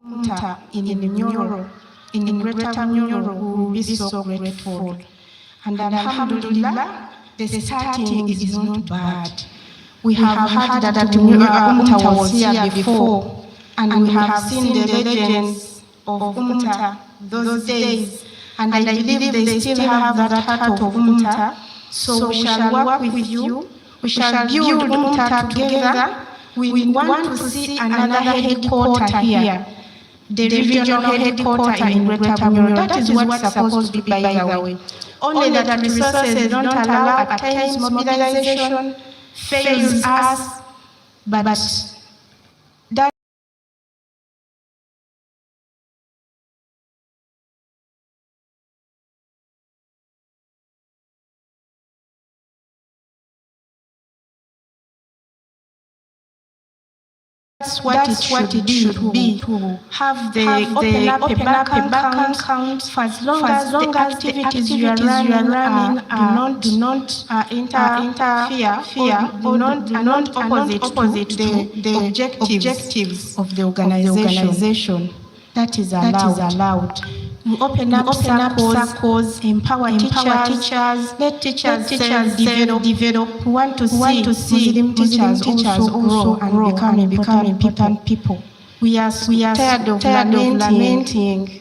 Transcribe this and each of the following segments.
Umta in Nyoro, in Greater Nyoro, we will be so grateful. And Alhamdulillah, the starting is not bad. We have heard that Umta was here before, and we have seen the legends of Umta those days, and I believe they still have that heart of Umta. So we shall work with you, we shall build Umta together. We want to see another headquarter here, the regional headquarter in Greater Nyoro. That is what's supposed to be, by the way. Only that resources don't allow, at times mobilization fails us, but that that's what it should be, to have open up a bank account for as long as the activities you are running do not interfere or do not opposite the objectives of the organization. That is allowed. We open up circles, empower teachers, let teachers develop. We want to see Muslim teachers also grow and become important people. We are tired of lamenting.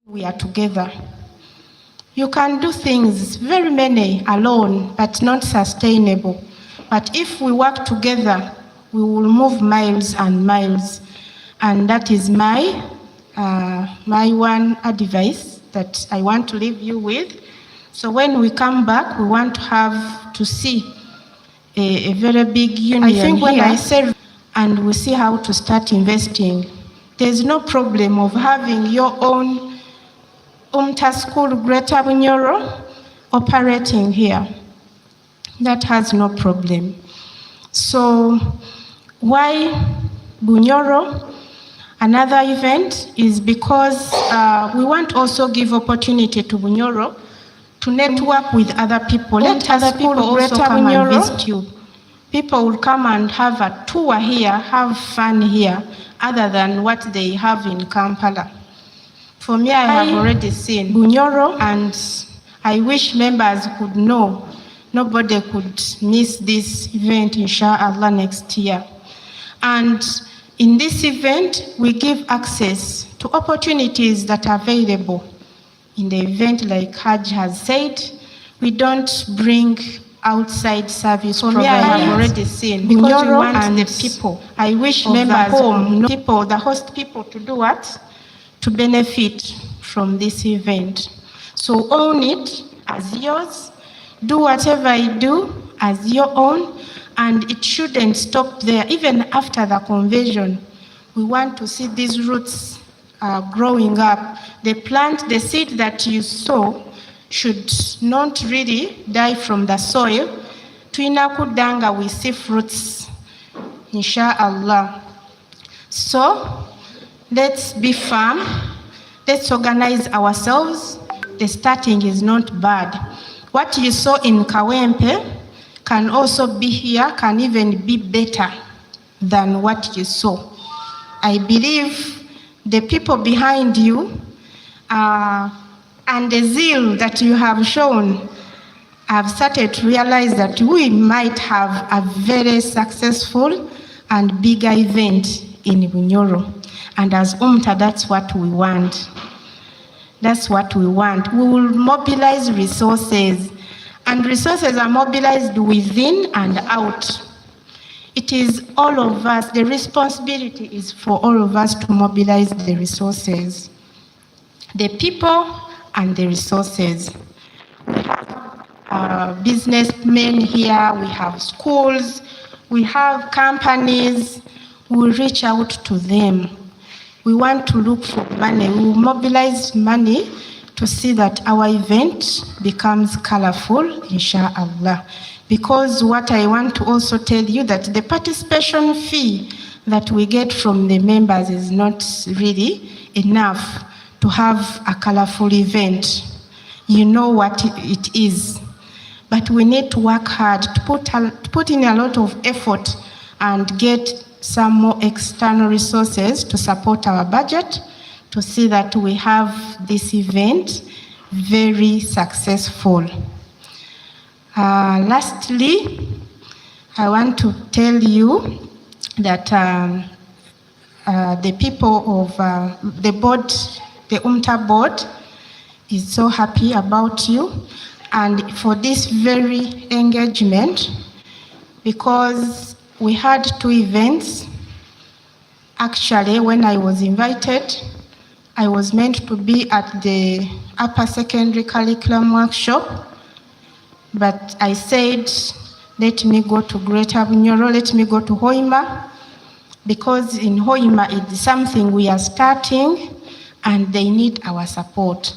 We are together. You can do things, very many, alone, but not sustainable. But if we work together, we will move miles and miles. And that is my one advice that I want to leave you with. So when we come back, we want to have to see a very big union. I think when I say, and we see how to start investing, there's no problem of having your own Umta School Greater Nyoro operating here. That has no problem. So why Bunyoro? Another event is because we want also give opportunity to Bunyoro to network with other people. Let other people also come and visit you. People will come and have a tour here, have fun here, other than what they have in Kampala. For me, I have already seen Bunyoro, and I wish members could know. Nobody could miss this event, inshallah, next year. And in this event, we give access to opportunities that are available. In the event, like Hajj has said, we don't bring outside service providers. For me, I have already seen Bunyoro and the people. I wish members the host people to do what? To benefit from this event. So own it as yours, do whatever you do as your own, and it shouldn't stop there. Even after the conversion, we want to see these roots growing up. The plant, the seed that you sow should not really die from the soil. Tuinakudanga, we see fruits, inshallah. So let's be firm. Let's organize ourselves. The starting is not bad. What you saw in Kawempe can also be here, can even be better than what you saw. I believe the people behind you and the zeal that you have shown have started to realize that we might have a very successful and bigger event in Bunyoro. And as Umta, that's what we want. That's what we want. We will mobilize resources, and resources are mobilized within and out. It is all of us, the responsibility is for all of us to mobilize the resources, the people and the resources. We have businessmen here, we have schools, we have companies. We reach out to them. We want to look for money. We will mobilize money to see that our event becomes colorful, inshallah. Because what I want to also tell you that the participation fee that we get from the members is not really enough to have a colorful event. You know what it is. But we need to work hard to put in a lot of effort and get some more external resources to support our budget to see that we have this event very successful. Lastly, I want to tell you that the people of the board, the Umta board, is so happy about you and for this very engagement, because we had 2 events. Actually, when I was invited, I was meant to be at the upper secondary curriculum workshop, but I said, let me go to Greater Bunyoro, let me go to Hoima, because in Hoima it's something we are starting and they need our support.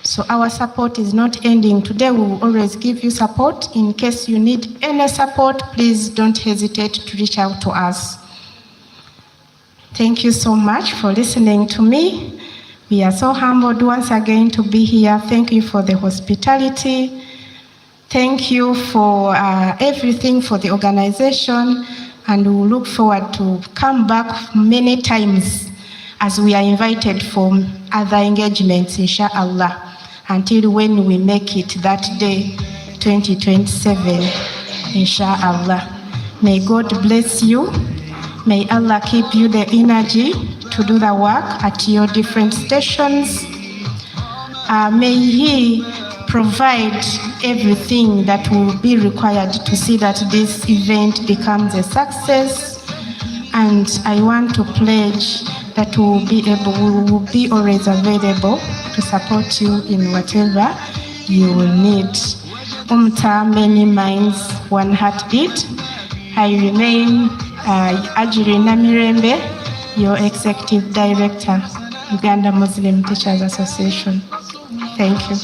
So our support is not ending. Today we will always give you support. In case you need any support, please don't hesitate to reach out to us. Thank you so much for listening to me. We are so humbled once again to be here. Thank you for the hospitality. Thank you for everything for the organization, and we look forward to come back many times as we are invited for other engagements, inshallah, until when we make it that day, 2027, inshallah. May God bless you. May Allah keep you the energy to do the work at your different stations. May He provide everything that will be required to see that this event becomes a success. And I want to pledge that we will be always available to support you in whatever you will need. Umta, many minds, one heartbeat. I remain Ajiri Namirembe, your Executive Director, Uganda Muslim Teachers Association. Thank you.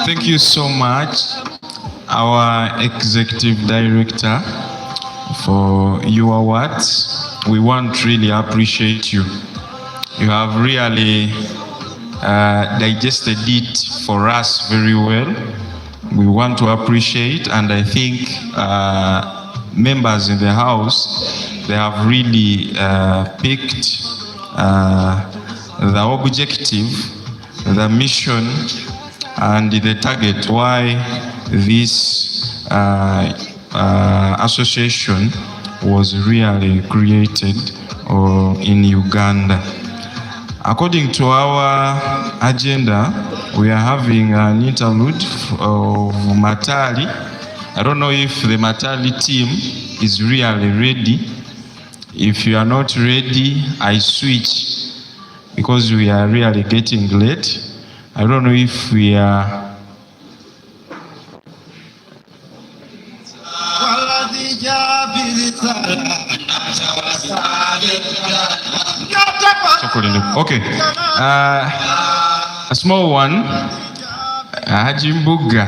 Thank you so much, our Executive Director, for your words. We want to really appreciate you. You have really digested it for us very well. We want to appreciate, and I think members in the House, they have really picked the objective, the mission, and the target why this association was really created in Uganda. According to our agenda, we are having an interlude of Matali. I don't know if the Matali team is really ready. If you are not ready, I switch, because we are really getting late. I don't know if we are... Okay. A small one, Hajimbuga,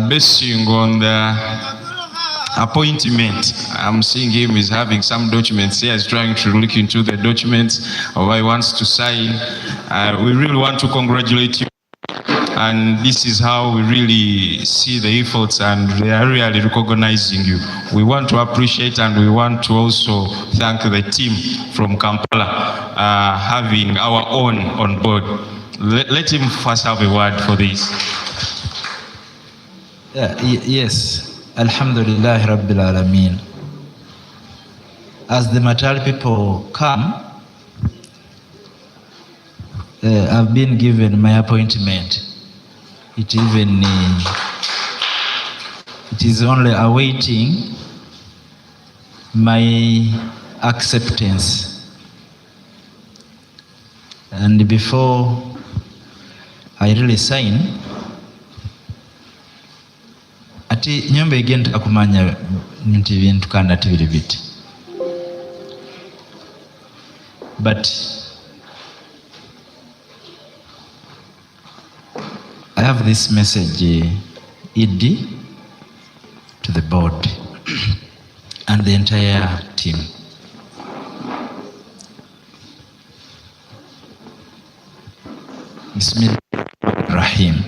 basing on the appointment. I'm seeing him is having some documents here. He's trying to look into the documents, or he wants to sign. We really want to congratulate you. And this is how we really see the efforts, and they are really recognizing you. We want to appreciate, and we want to also thank the team from Kampala having our own on board. Let him first have a word for this. Yes, Alhamdulillah Rabbil Alameen. As the Matali people come, I've been given my appointment. It is only awaiting my acceptance. And before I really sign, ati nyombe igenda akumanya nti bintu kana tibiri biti. But I have this message, ED, to the board and the entire team. Bismillahirrahmanirrahim.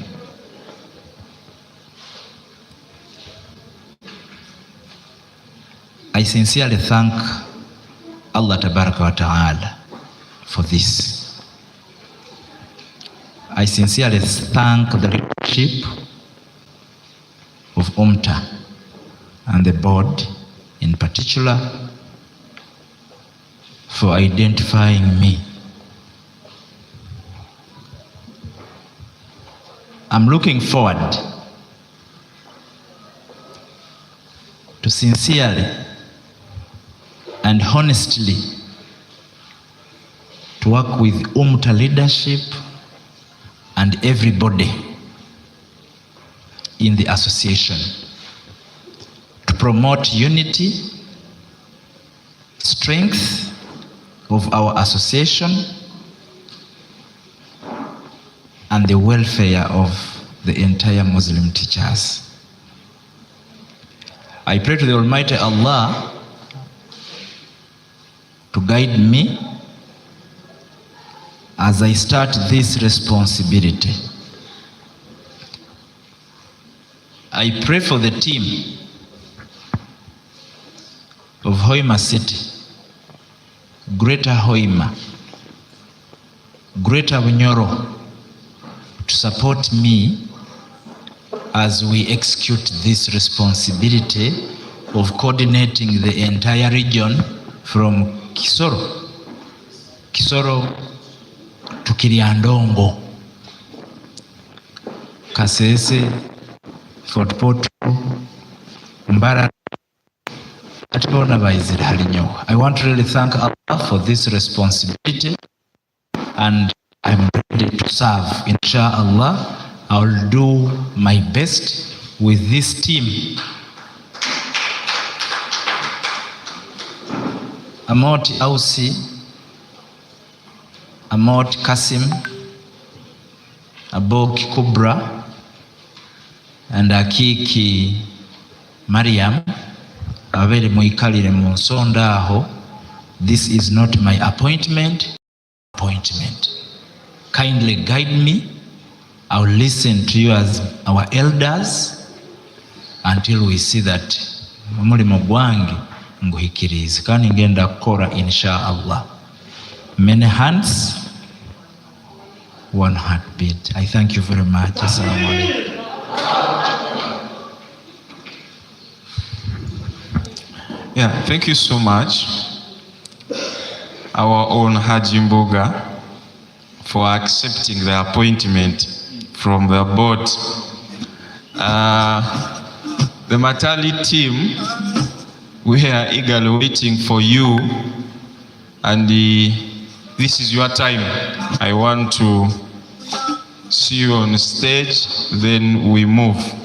I sincerely thank Allah Tabaraka wa Ta'ala for this. I sincerely thank the leadership of Umta and the board in particular for identifying me. I'm looking forward to sincerely and honestly to work with Umta leadership and everybody in the association to promote unity, strength of our association, and the welfare of the entire Muslim teachers. I pray to the Almighty Allah to guide me as I start this responsibility. I pray for the team of Hoima City, Greater Hoima, Greater Bunyoro, to support me as we execute this responsibility of coordinating the entire region from Kisoro to Kiriandongo, Kasese, Fort Portal, Mbara. I want to really thank Allah for this responsibility, and I'm ready to serve. Inshallah, I will do my best with this team. Amot Ausi, Amot Kasim, Abok Kubra, and Akiki Mariam, Avere Moikalire Monsonda aho. This is not my appointment. Kindly guide me. I will listen to you as our elders until we see that mulimo gwange nguhikirize kandi ngenda kukora inshallah. Many hands, one heartbeat. I thank you very much. Assalamu alaikum. Yeah, thank you so much, our own Haji Mboga, for accepting the appointment from the board. The Matali team, we are eagerly waiting for you, and this is your time. I want to see you on stage, then we move.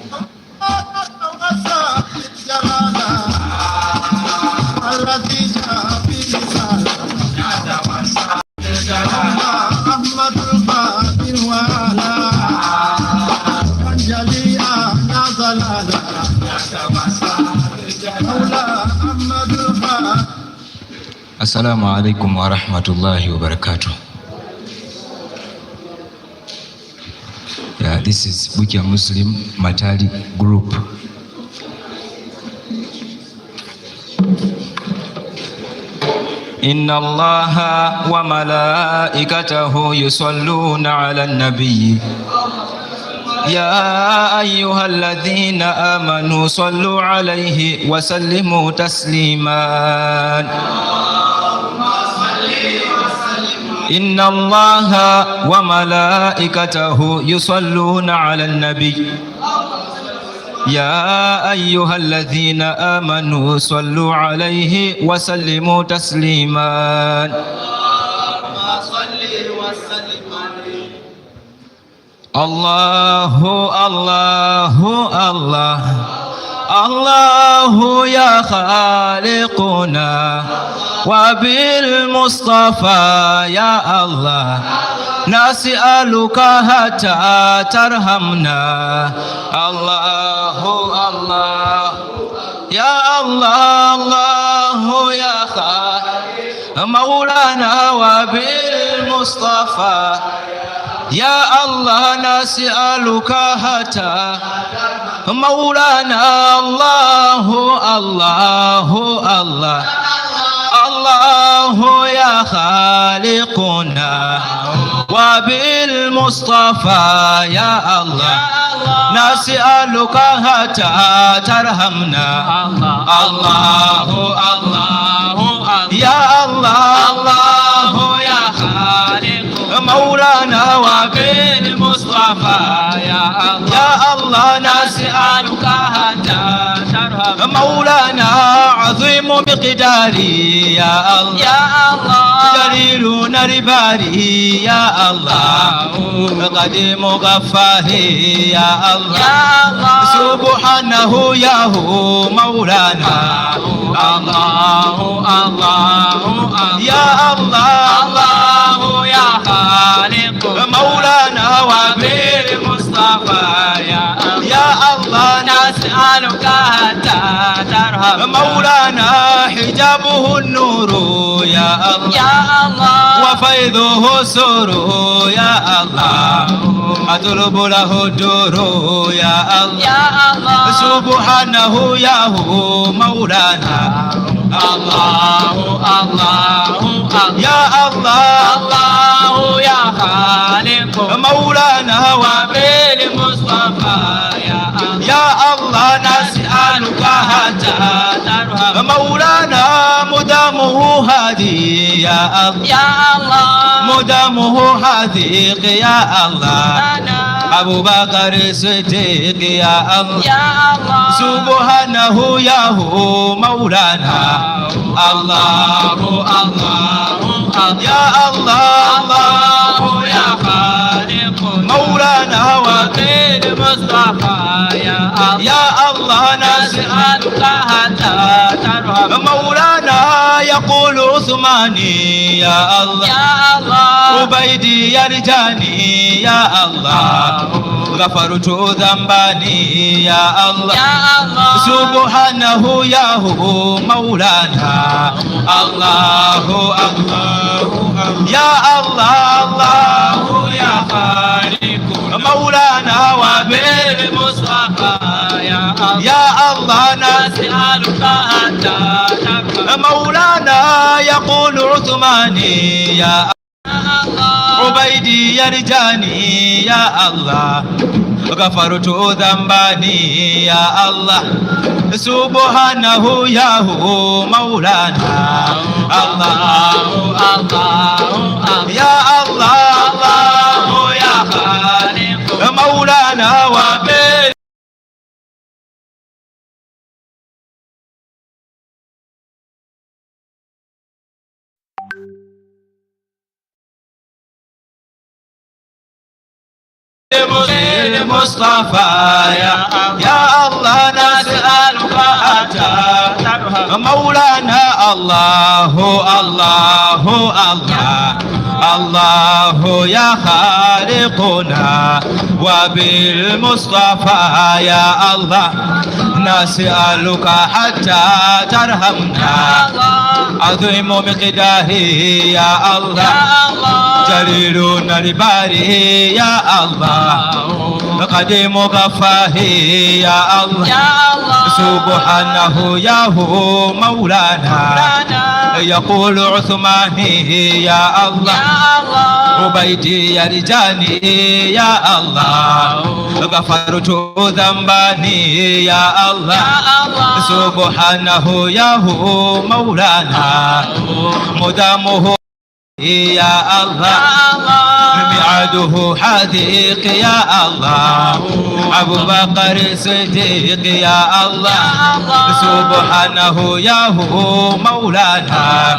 Assalamu alaikum wa rahmatullahi wa barakatuh. Yeah, this is Bukia Muslim Matali Group. Inna Allaha wa malaikatahu yusalluna ala nabi. Ya ayyuhalladhina amanu sallu alayhi wa sallimu tasliman. إن الله وملائكته يصلون على النبي يا أيها الذين آمنوا صلوا عليه وسلموا تسليما. الله الله الله الله يا خالقنا وبالمصطفى يا الله نسألك حتى ترحمنا. الله الله يا الله الله يا خالق مولانا وبالمصطفى يا الله نسألك حتى مولانا. الله الله الله الله يا خالقنا وبالمصطفى يا الله نسألك حتى ترحمنا. الله الله يا الله الله يا خالق مولانا وبالمصطفى يا الله نسألك حتى ترحم مولانا. عظيم مقداري يا الله جليل نرباري يا الله قديم غفاهي يا الله سبحانه يا هو مولانا. الله الله يا الله الله يا خالق مولانا وبالمصطفى يا الله نسألك حتى ترحم مولانا. حجابه النور يا الله وفيضه سر يا الله أطلب له الدور يا الله سبحانه يا هو مولانا. الله الله يا الله الله يا خالق مولانا وبالمصطفى يا الله نسألك حتى ترحم مولانا. مدامه هادي يا الله مدامه حديق يا الله أبو بكر الصديق يا الله سبحانه يا هو مولانا. الله الله يا الله الله يا خالق مولانا وبالمصطفى يا الله نسألك حتى ترحم مولانا. يقول عثماني يا الله عبيدي يرجاني يا الله غفرت ذنباني يا الله سبحانه يا هو مولانا. الله الله يا الله الله يا خالق مولانا وبالمصطفى يا الله نسألك حتى مولانا. يقول عثماني يا عبيدي يرجاني يا الله غفرت ذنباني يا الله سبحانه يا هو مولانا. الله الله يا الله الله يا خالق مولانا وبال المصطفى يا الله نسألك حتى ترحم مولانا. الله الله الله الله يا خالقنا وبالمصطفى يا الله نسألك حتى ترحمنا. عظيم مقداره يا الله جليل نرباره يا الله قديم غفاه يا الله سبحانه يا هو مولانا. يقول عثماني يا الله عبيدي يرجاني يا الله غفرت ذنباني يا الله سبحانه يا هو مولانا. مدامه يا الله ميعاده حديق يا الله أبو بكر الصديق يا الله سبحانه يا هو مولانا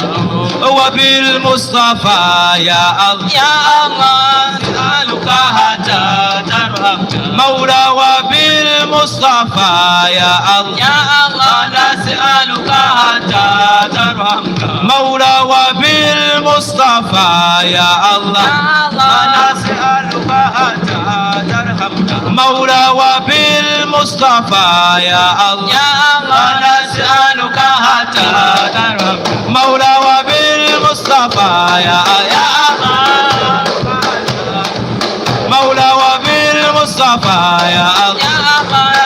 وبالمصطفى يا الله نسألك حتى ترحمنا مولى وبالمصطفى يا الله نسألك حتى ترحمنا مولى وبالمصطفى يا الله نسألك حتى ترحمنا مولى وبالمصطفى يا الله نسألك حتى ترحمنا مولى وبالمصطفى يا الله مولى وبالمصطفى يا الله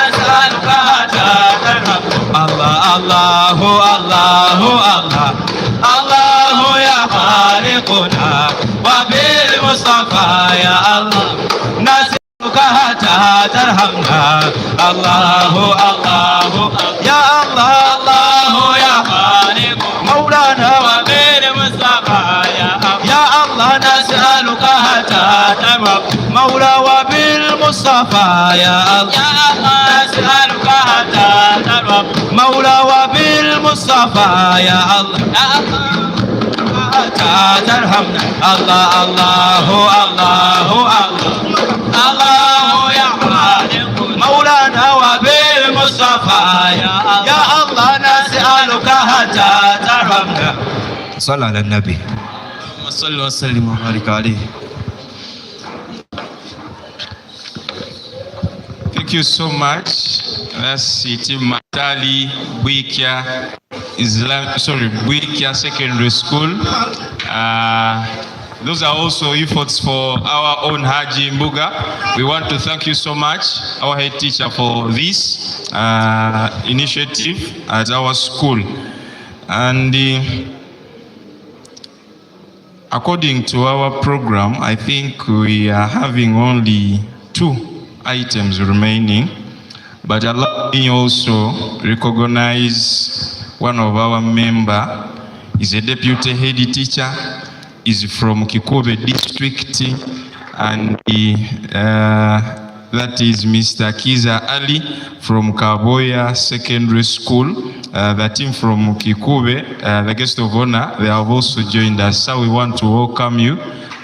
نسألك حتى ترحمنا الله الله الله الله الله يا خالقنا وبالمصطفى يا الله نسألك حتى ترحمنا الله الله يا الله الله يا خالق مولانا وبالمصطفى يا الله نسألك حتى ترحمنا مولى وبالمصطفى يا الله نسألك حتى ترحمنا مولى وبالمصطفى يا الله ترحمنا الله الله الله الله الله يا خالق مولانا وبالمصطفى يا الله نسألك حتى ترحمنا. صل على النبي. صل وسلم وبارك عليه. Thank you so much. That's Team Matali Buikia Buikia Secondary School. Those are also efforts for our own Haji Mbuga. We want to thank you so much, our head teacher, for this initiative at our school. And according to our program, I think we are having only 2 items remaining, but allow me also recognize one of our member is a deputy head teacher, is from Kikube district, and that is Mr. Kiza Ali from Kaboya Secondary School. The team from Kikube, the guest of honor, they have also joined us. So we want to welcome you,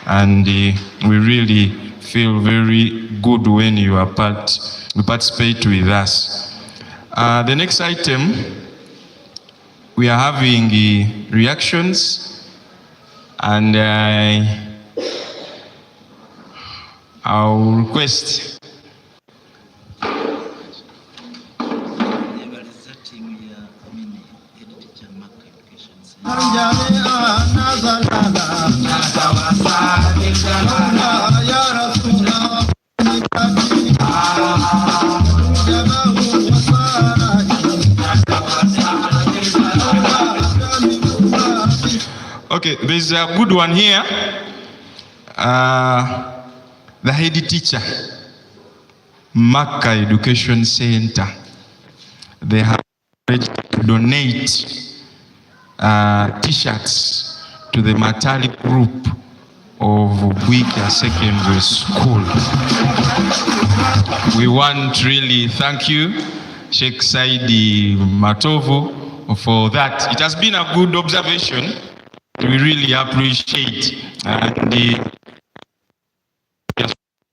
and we really feel very good when you participate with us. The next item, we are having reactions, and I'll request okay, there's a good one here. The head teacher, Maka Education Center, they have donate t-shirts to the Matali group of Buikia Secondary School. We want to really thank you, Sheikh Saidi Matovu, for that. It has been a good observation. We really appreciate, and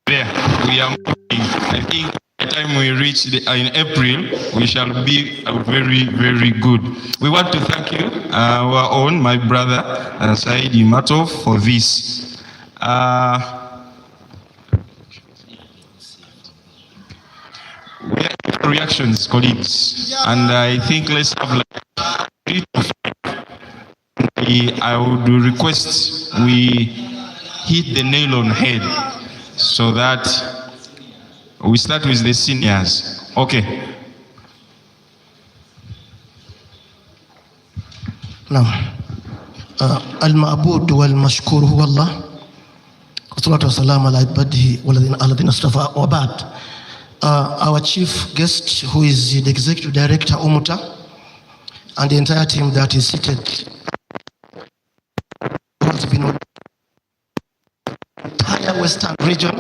there we are moving. I think by the time we reach in April, we shall be very, very good. We want to thank you, our own, my brother Saidi Matov, for this. We have reactions, colleagues, and I think let's have like 3 to 5. I would request we hit the nail on head so that we start with the seniors. Okay. نعم المعبود والمشكور هو الله والصلاة والسلام على عباده الذين اصطفى وبعد. Our chief guest, who is the executive director Umta, and the entire team that is seated has been entire Western region.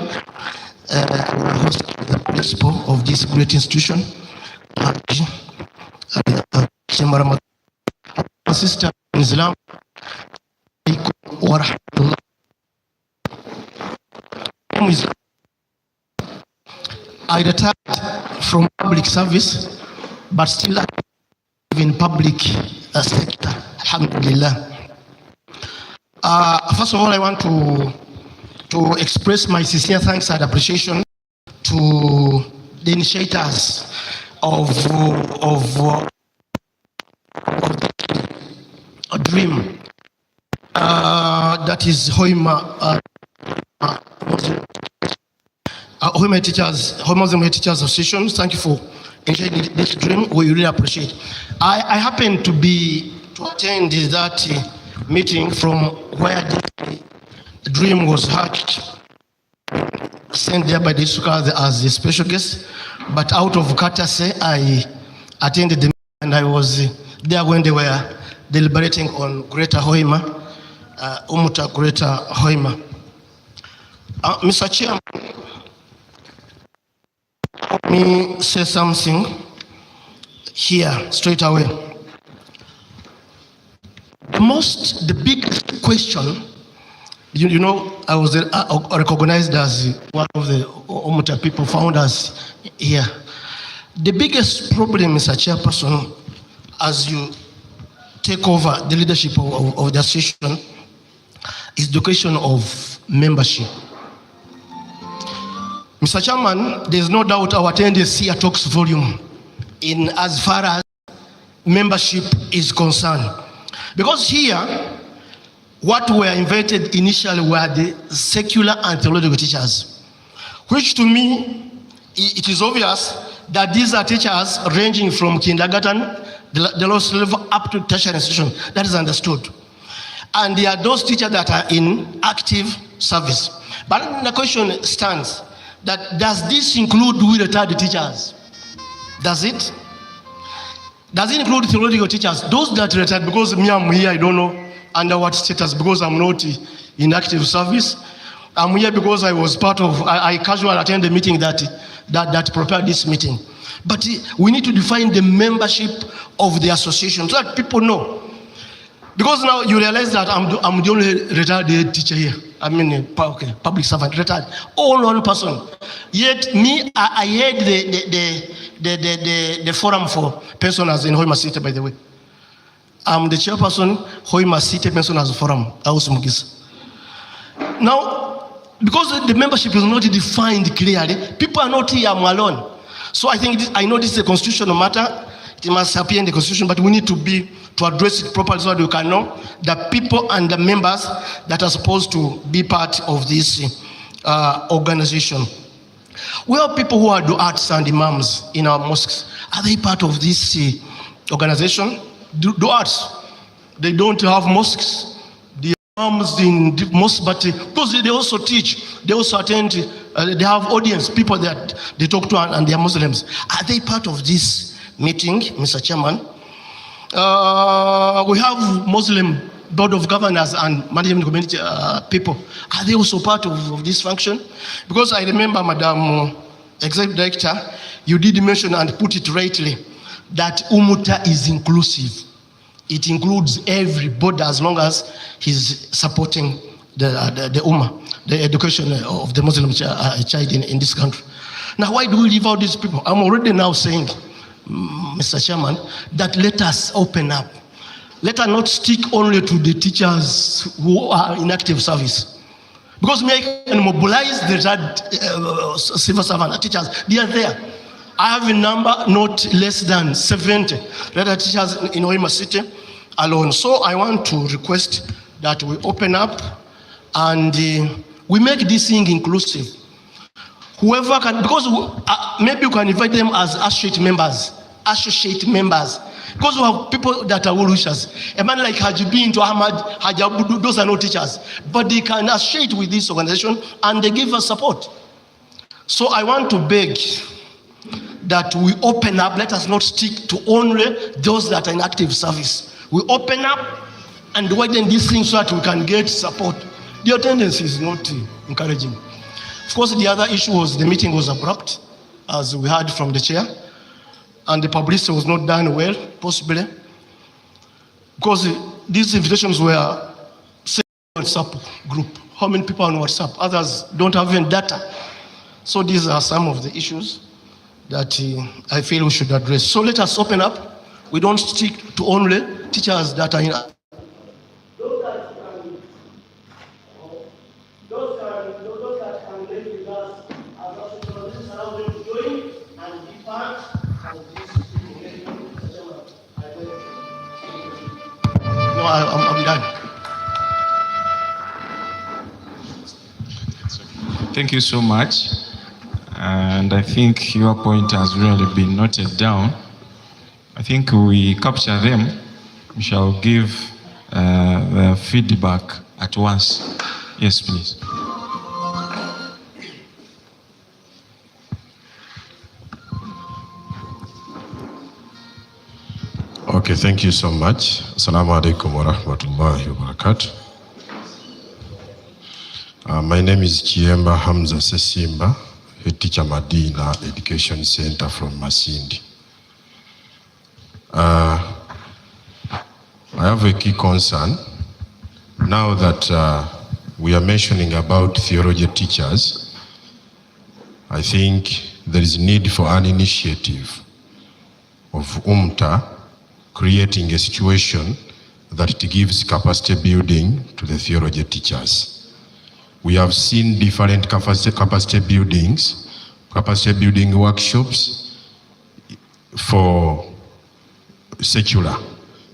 Host the principal of this great institution, sister in Islam. I retired from public service, but still active in public sector. Alhamdulillah. First of all, I want to express my sincere thanks and appreciation to the initiators of a dream that is Hoima Muslim Teachers Association. Thank you for initiating this dream. We really appreciate. I happen to attend that meeting from where the dream was hatched, sent there by the Isuka as a special guest, but out of courtesy, I attended the meeting and I was there when they were deliberating on Greater Hoima, Umta Greater Hoima. Mr. Chairman, let me say something here straight away. The biggest question, you know, I was recognized as one of the Umta people founders here. The biggest problem, Mr. Chairperson, as you take over the leadership of the association, is the question of membership. Mr. Chairman, there's no doubt our attendance here talks volume in as far as membership is concerned. Because here, what were invited initially were the secular and theological teachers, which to me, it is obvious that these are teachers ranging from kindergarten, the lowest level, up to tertiary institution. That is understood. And there are those teachers that are in active service. But the question stands that does this include retired teachers? Does it? Does it include theological teachers? Those that retired, because me, I'm here, I don't know under what status, because I'm not in active service. I'm here because I was part of, I casually attended the meeting that prepared this meeting. But we need to define the membership of the association so that people know. Because now you realize that I'm the only retired teacher here. I mean, public servant, retired. All one person. Yet me, I head the forum for pensioners in Hoima City, by the way. I'm the chairperson, Hoima City Pensioners Forum, Now, because the membership is not defined clearly, people are not here, I'm alone. So I know this is a constitutional matter. It must appear in the constitution, but we need to address it properly so that we can know the people and the members that are supposed to be part of this organization. We have people who are du'ats and imams in our mosques. Are they part of this organization? Du'ats, they don't have mosques. The imams in the mosque, but because they also teach, they also attend, they have audience, people that they talk to and they are Muslims. Are they part of this meeting, Mr. Chairman? We have Muslim Board of Governors and Management Community people. Are they also part of this function? Because I remember, Madam Executive Director, you did mention and put it rightly that Umta is inclusive. It includes everybody as long as he's supporting the Ummah, the education of the Muslim child in this country. Now, why do we leave out these people? I'm already now saying, Mr. Chairman, that let us open up. Let us not stick only to the teachers who are in active service. Because we can mobilize the civil servant teachers. They are there. I have a number not less than 70 retired teachers in Hoima City alone. So I want to request that we open up and we make this thing inclusive. Whoever can, because maybe you can invite them as associate members. Because we have people that are well-wishers. A man like Haji Bin to Ahmad, Haji Abudu, those are not teachers. But they can associate with this organization and they give us support. So I want to beg that we open up. Let us not stick to only those that are in active service. We open up and widen these things so that we can get support. The attendance is not encouraging. Of course, the other issue was the meeting was abrupt, as we heard from the chair, and the publicity was not done well, possibly, because these invitations were sent on WhatsApp group. How many people on WhatsApp? Others don't have even data. So these are some of the issues that I feel we should address. So let us open up. We don't stick to only teachers that are in. Those that can relate with us as also this allow them to join and be part of this engagement. No, I'm done. Thank you so much. And I think your point has really been noted down. I think we capture them. We shall give the feedback at once. Yes, please. Okay, thank you so much. Assalamu alaikum wa rahmatullahi wa barakatuh. My name is Chiemba Hamza Sesimba, a teacher Madina Education Center from Masindi. I have a key concern. Now that we are mentioning about theology teachers, I think there is need for an initiative of Umta creating a situation that it gives capacity building to the theology teachers. We have seen different capacity building workshops for secular,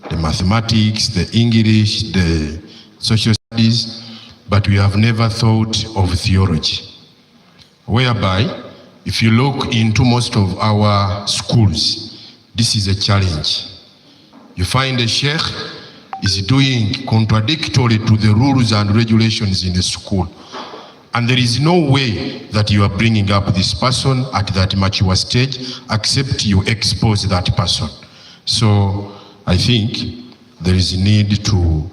the mathematics, the English, the social studies, but we have never thought of theology. Whereby, if you look into most of our schools, this is a challenge. You find a sheikh is doing contradictory to the rules and regulations in the school. And there is no way that you are bringing up this person at that mature stage, except you expose that person. So I think there is a need to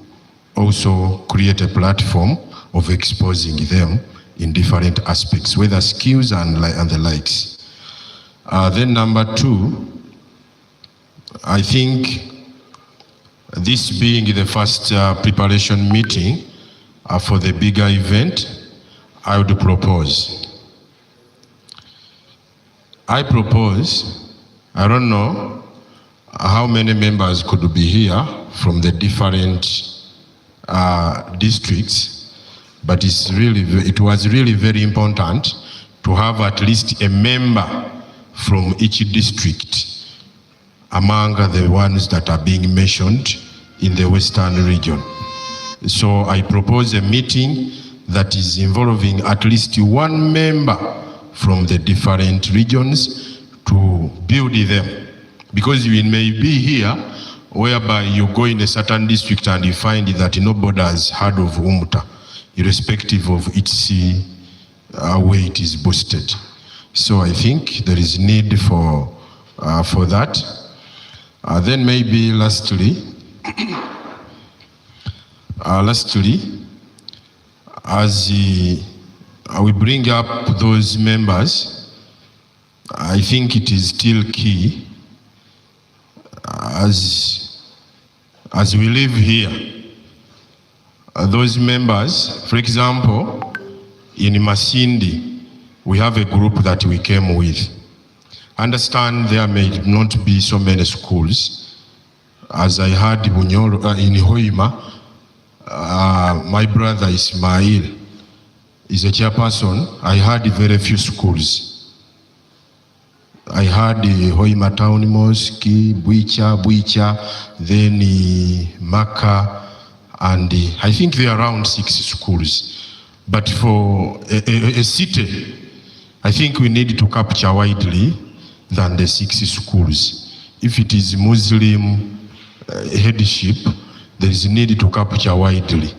also create a platform of exposing them in different aspects, whether skills and the likes. Then number two, I think this being the first preparation meeting for the bigger event, I would propose. I don't know how many members could be here from the different districts, but it was really very important to have at least a member from each district among the ones that are being mentioned in the Western region. So I propose a meeting that is involving at least one member from the different regions to build them. Because you may be here, whereby you go in a certain district and you find that nobody has heard of Umta, irrespective of its way it is boosted. So I think there is need for that. Then maybe lastly, as we bring up those members, I think it is still key as we live here. Those members, for example, in Masindi, we have a group that we came with. Understand there may not be so many schools. As I heard in Hoima, my brother Ismail is a chairperson. I heard very few schools. I heard the Hoima Town Mosque, Buicha, then Maka, and I think there are around 6 schools. But for a city, I think we need to capture widely than the 6 schools. If it is Muslim headship, there is a need to capture widely.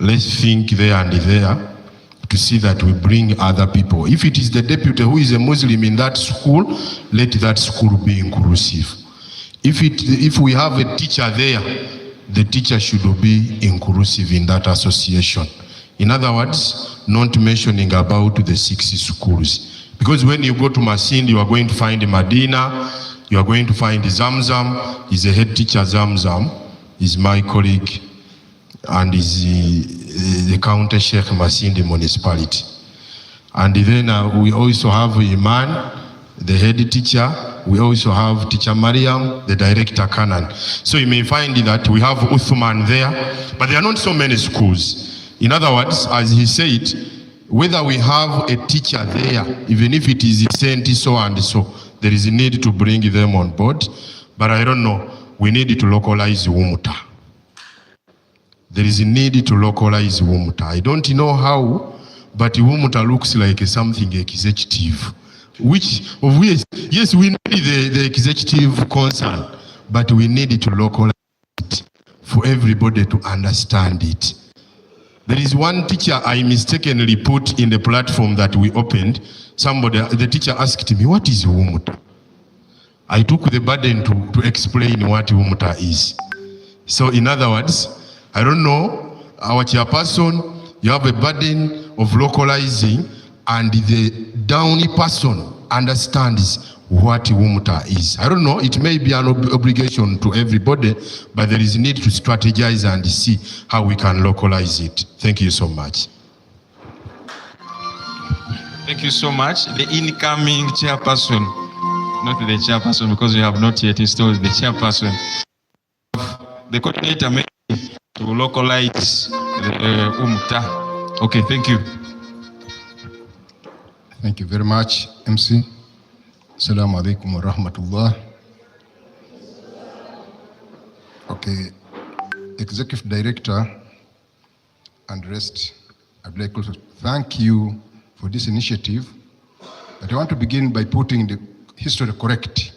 Let's think there and there to see that we bring other people. If it is the deputy who is a Muslim in that school, let that school be inclusive. If we have a teacher there the teacher should be inclusive in that association. In other words, not mentioning about the 6 schools. Because when you go to Masindi, you are going to find Medina, you are going to find Zamzam. Is a head teacher. Zamzam is my colleague and is the county sheikh Masindi municipality. And then we also have Iman, the head teacher. We also have teacher Mariam, the director Kanan. So you may find that we have Uthman there, but there are not so many schools. In other words, as he said, whether we have a teacher there, even if it is sent so and so, there is a need to bring them on board. But I don't know, we need to localize Umta. There is a need to localize Umta. I don't know how, but Umta looks like something executive. Which, yes, we need the executive concern, but we need to localize it for everybody to understand it. There is one teacher I mistakenly put in the platform that we opened. The teacher asked me, what is Umta? I took the burden to explain what Umta is. So in other words, I don't know, our chairperson, you have a burden of localizing, and the downy person understands what Umta is. I don't know, it may be an obligation to everybody, but there is a need to strategize and see how we can localize it. Thank you so much. Thank you so much. The incoming chairperson, not the chairperson because we have not yet installed the chairperson. The coordinator may to localize the Umta. Okay, thank you. Thank you very much, MC. Assalamu alaikum wa rahmatullah. Okay, Executive Director and rest, I'd like to thank you for this initiative. But I want to begin by putting the history correct.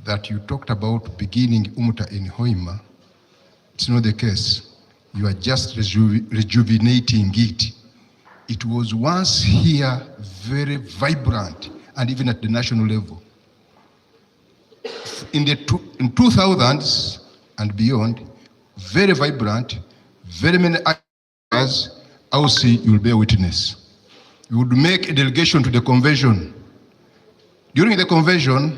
That you talked about beginning Umta in Hoima. It's not the case. You are just rejuvenating it. It was once here very vibrant, and even at the national level. In 2000s and beyond, very vibrant, very many actors. I will see, you will bear witness. We would make a delegation to the convention. During the convention,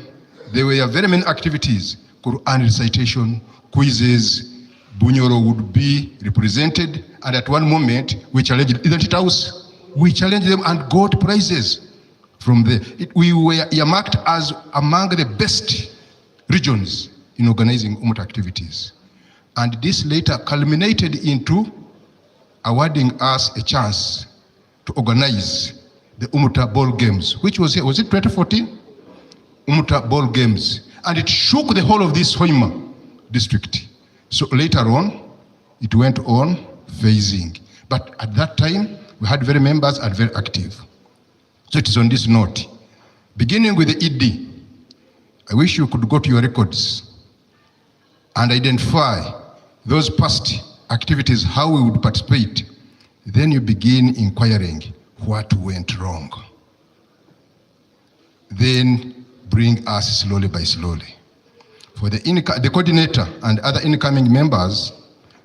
there were very many activities, Quran recitation, quizzes, Bunyoro would be represented, and at one moment, we challenged, isn't it house? We challenged them and got prizes from there. We were earmarked as among the best regions in organizing Umta activities. And this later culminated into awarding us a chance to organize the Umta Ball Games, which was it 2014? Umta Ball Games. And it shook the whole of this Hoima district. So later on, it went on phasing. But at that time, we had very members and very active. So it is on this note. Beginning with the ED, I wish you could go to your records and identify those past activities, how we would participate. Then you begin inquiring what went wrong. Then bring us slowly by slowly. For the coordinator and other incoming members,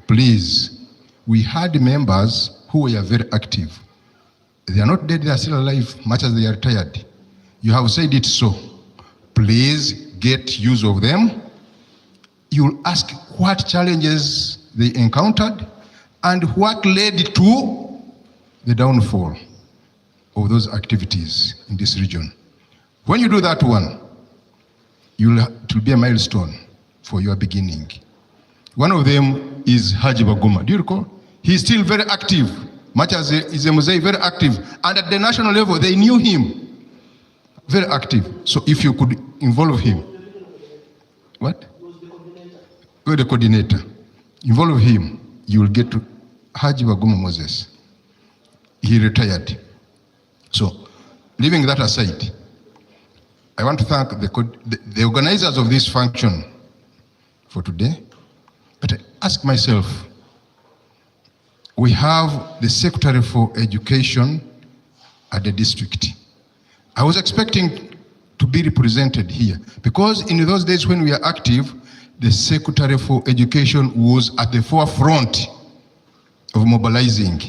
please, we had members who were very active. They are not dead, they are still alive, much as they are tired. You have said it so. Please get use of them. You'll ask what challenges they encountered and what led to the downfall of those activities in this region. When you do that one, it will be a milestone for your beginning. One of them is Haji Baguma. Do you recall? He's still very active, much as is a Muzei, very active. And at the national level, they knew him. Very active. So if you could involve him. What? You're the coordinator. Involve him. You will get to Haji Baguma Moses. He retired. So, leaving that aside, I want to thank the organizers of this function for today. But I ask myself, we have the Secretary for Education at the district. I was expecting to be represented here because in those days when we are active, the Secretary for Education was at the forefront of mobilizing,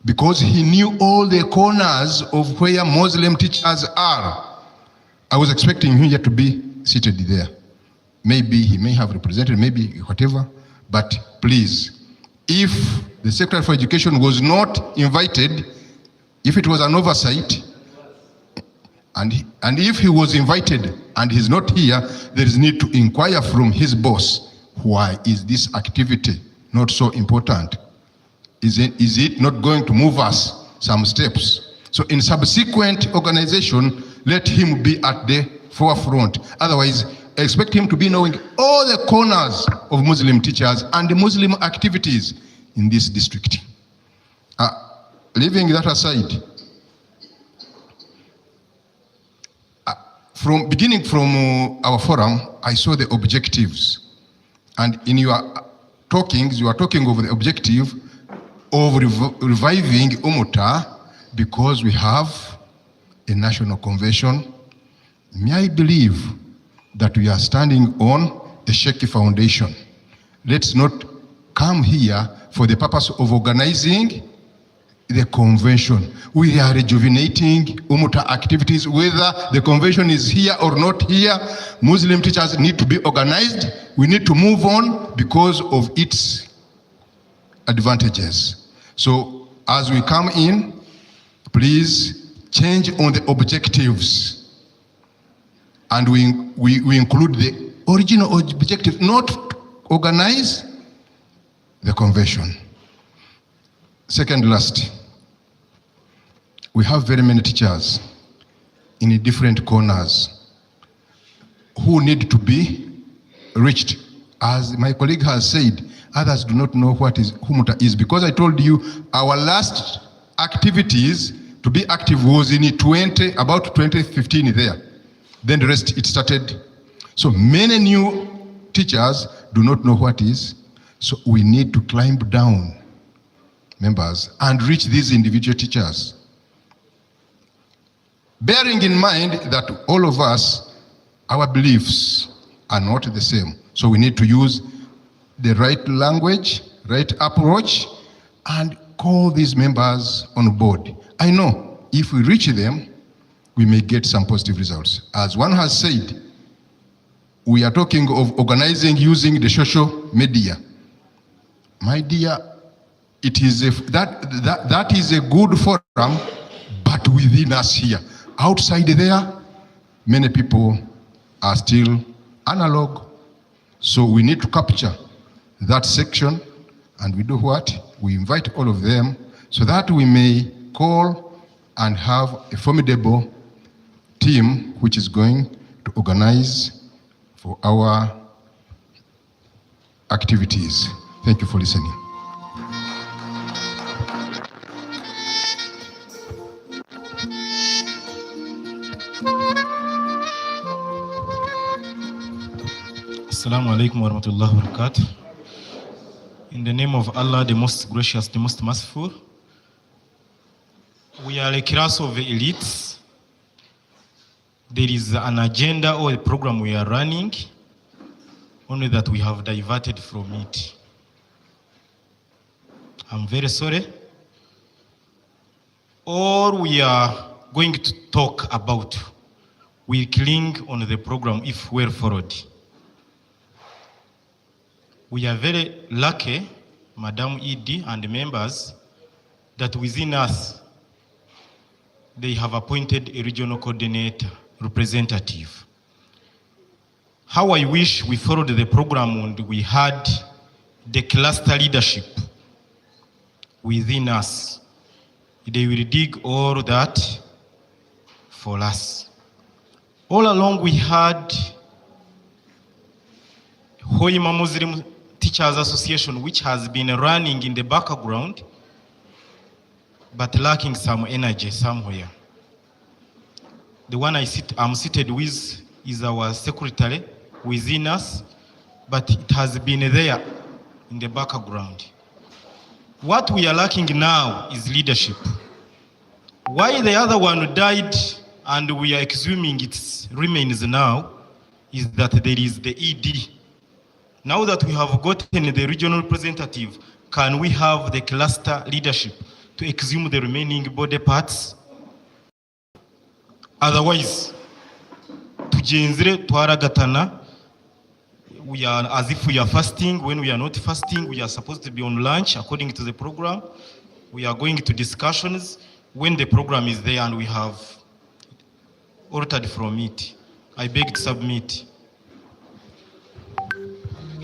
because he knew all the corners of where Muslim teachers are. I was expecting him here to be seated there. Maybe he may have represented, maybe whatever, but please, if the Secretary for Education was not invited, if it was an oversight, and if he was invited and he's not here, there is need to inquire from his boss, why is this activity not so important? Is it not going to move us some steps? So in subsequent organization, let him be at the forefront. Otherwise, expect him to be knowing all the corners of Muslim teachers and the Muslim activities in this district. Leaving that aside, beginning from our forum, I saw the objectives. And in your talkings, you are talking of the objective of reviving Umta, because we have a national convention. May I believe that we are standing on a shaky foundation. Let's not come here for the purpose of organizing the convention. We are rejuvenating Umta activities, whether the convention is here or not here. Muslim teachers need to be organized. We need to move on because of its advantages. So as we come in, please change on the objectives. And we include the original objective, not organize the convention. Second last, we have very many teachers in different corners who need to be reached. As my colleague has said, others do not know what is Umta is, because I told you our last activities to be active was in about 2015 there. Then the rest it started. So many new teachers do not know what is. So we need to climb down, members, and reach these individual teachers. Bearing in mind that all of us, our beliefs are not the same. So we need to use the right language, right approach, and call these members on board. I know if we reach them, we may get some positive results. As one has said, we are talking of organizing using the social media. My dear, it is that is a good forum, but within us here. Outside there, many people are still analog. So we need to capture that section, and we do what? We invite all of them so that we may call and have a formidable team which is going to organize for our activities. Thank you for listening. Assalamu alaikum wa rahmatullahi wa barakatuh. In the name of Allah, the most gracious, the most merciful, we are a class of elites. There is an agenda or a program we are running, only that we have diverted from it. I'm very sorry. All we are going to talk about will cling on the program if well followed. We are very lucky, Madam Edie and members, that within us, they have appointed a regional coordinator, representative. How I wish we followed the program and we had the cluster leadership within us. They will dig all that for us. All along we had Hoima Muslim Teachers Association, which has been running in the background, but lacking some energy somewhere. The one I'm seated with is our secretary within us, but it has been there in the background. What we are lacking now is leadership. Why the other one died and we are exhuming its remains now is that there is the ED. Now that we have gotten the regional representative, can we have the cluster leadership to exhume the remaining body parts? Otherwise, tugenzere twaragatana, we are as if we are fasting when we are not fasting. We are supposed to be on lunch according to the program. We are going to discussions when the program is there and we have altered from it. I beg to submit.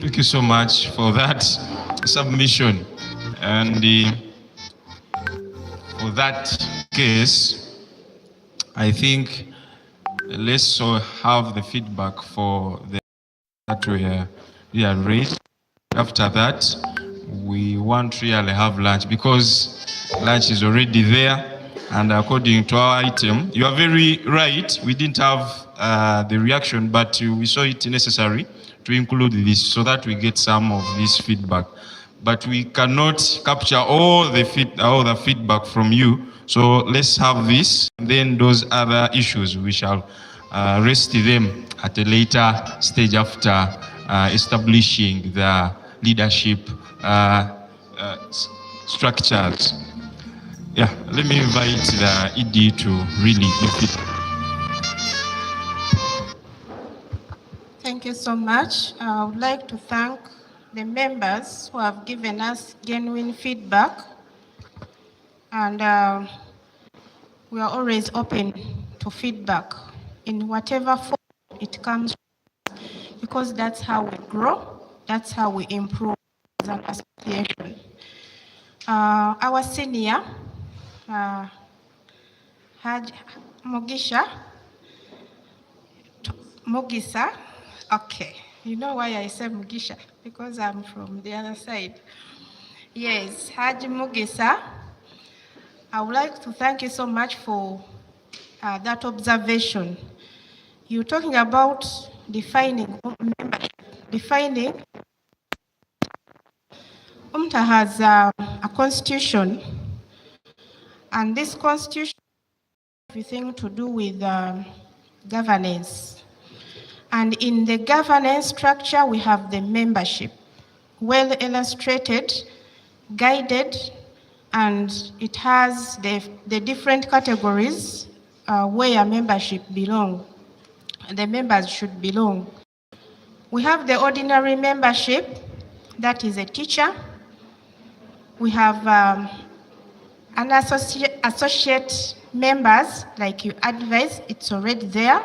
Thank you so much for that submission. And for that case, I think let's have the feedback for the that we are raised. After that, we won't really have lunch because lunch is already there. And according to our item, you are very right. We didn't have the reaction, but we saw it necessary to include this so that we get some of this feedback. But we cannot capture all the feedback from you. So let's have this. And then those other issues, we shall rest them at a later stage after establishing the leadership structures. Yeah, let me invite the ED to really give it. Thank you so much. I would like to thank the members who have given us genuine feedback. And we are always open to feedback in whatever form it comes, because that's how we grow, that's how we improve as an association. Our senior, Mugisa, okay. You know why I say Mugisha? Because I'm from the other side. Yes, Haji Mugisa, I would like to thank you so much for that observation. You're talking about defining membership. Umta has a constitution, and this constitution has everything to do with governance. And in the governance structure, we have the membership, well illustrated, guided, and it has the different categories where membership belong. The members should belong. We have the ordinary membership, that is a teacher. We have an associate members, like you advised, it's already there.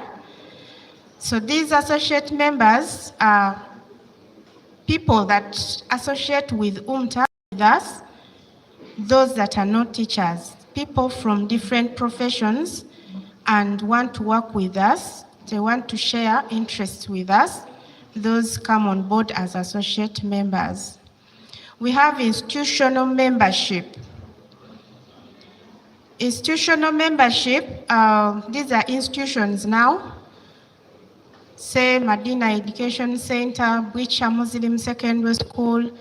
So these associate members are people that associate with Umta, with us, those that are not teachers, people from different professions and want to work with us. They want to share interests with us. Those come on board as associate members. We have institutional membership. Institutional membership, these are institutions now. Say Medina Education Center, Bwicha Muslim Secondary School.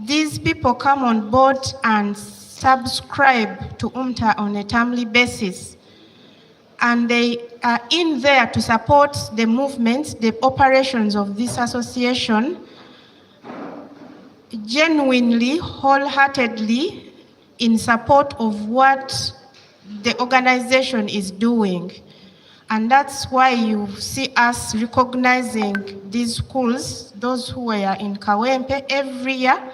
These people come on board and subscribe to Umta on a timely basis. And they are in there to support the movements, the operations of this association, genuinely, wholeheartedly, in support of what the organization is doing. And that's why you see us recognizing these schools, those who are in Kawempe. Every year,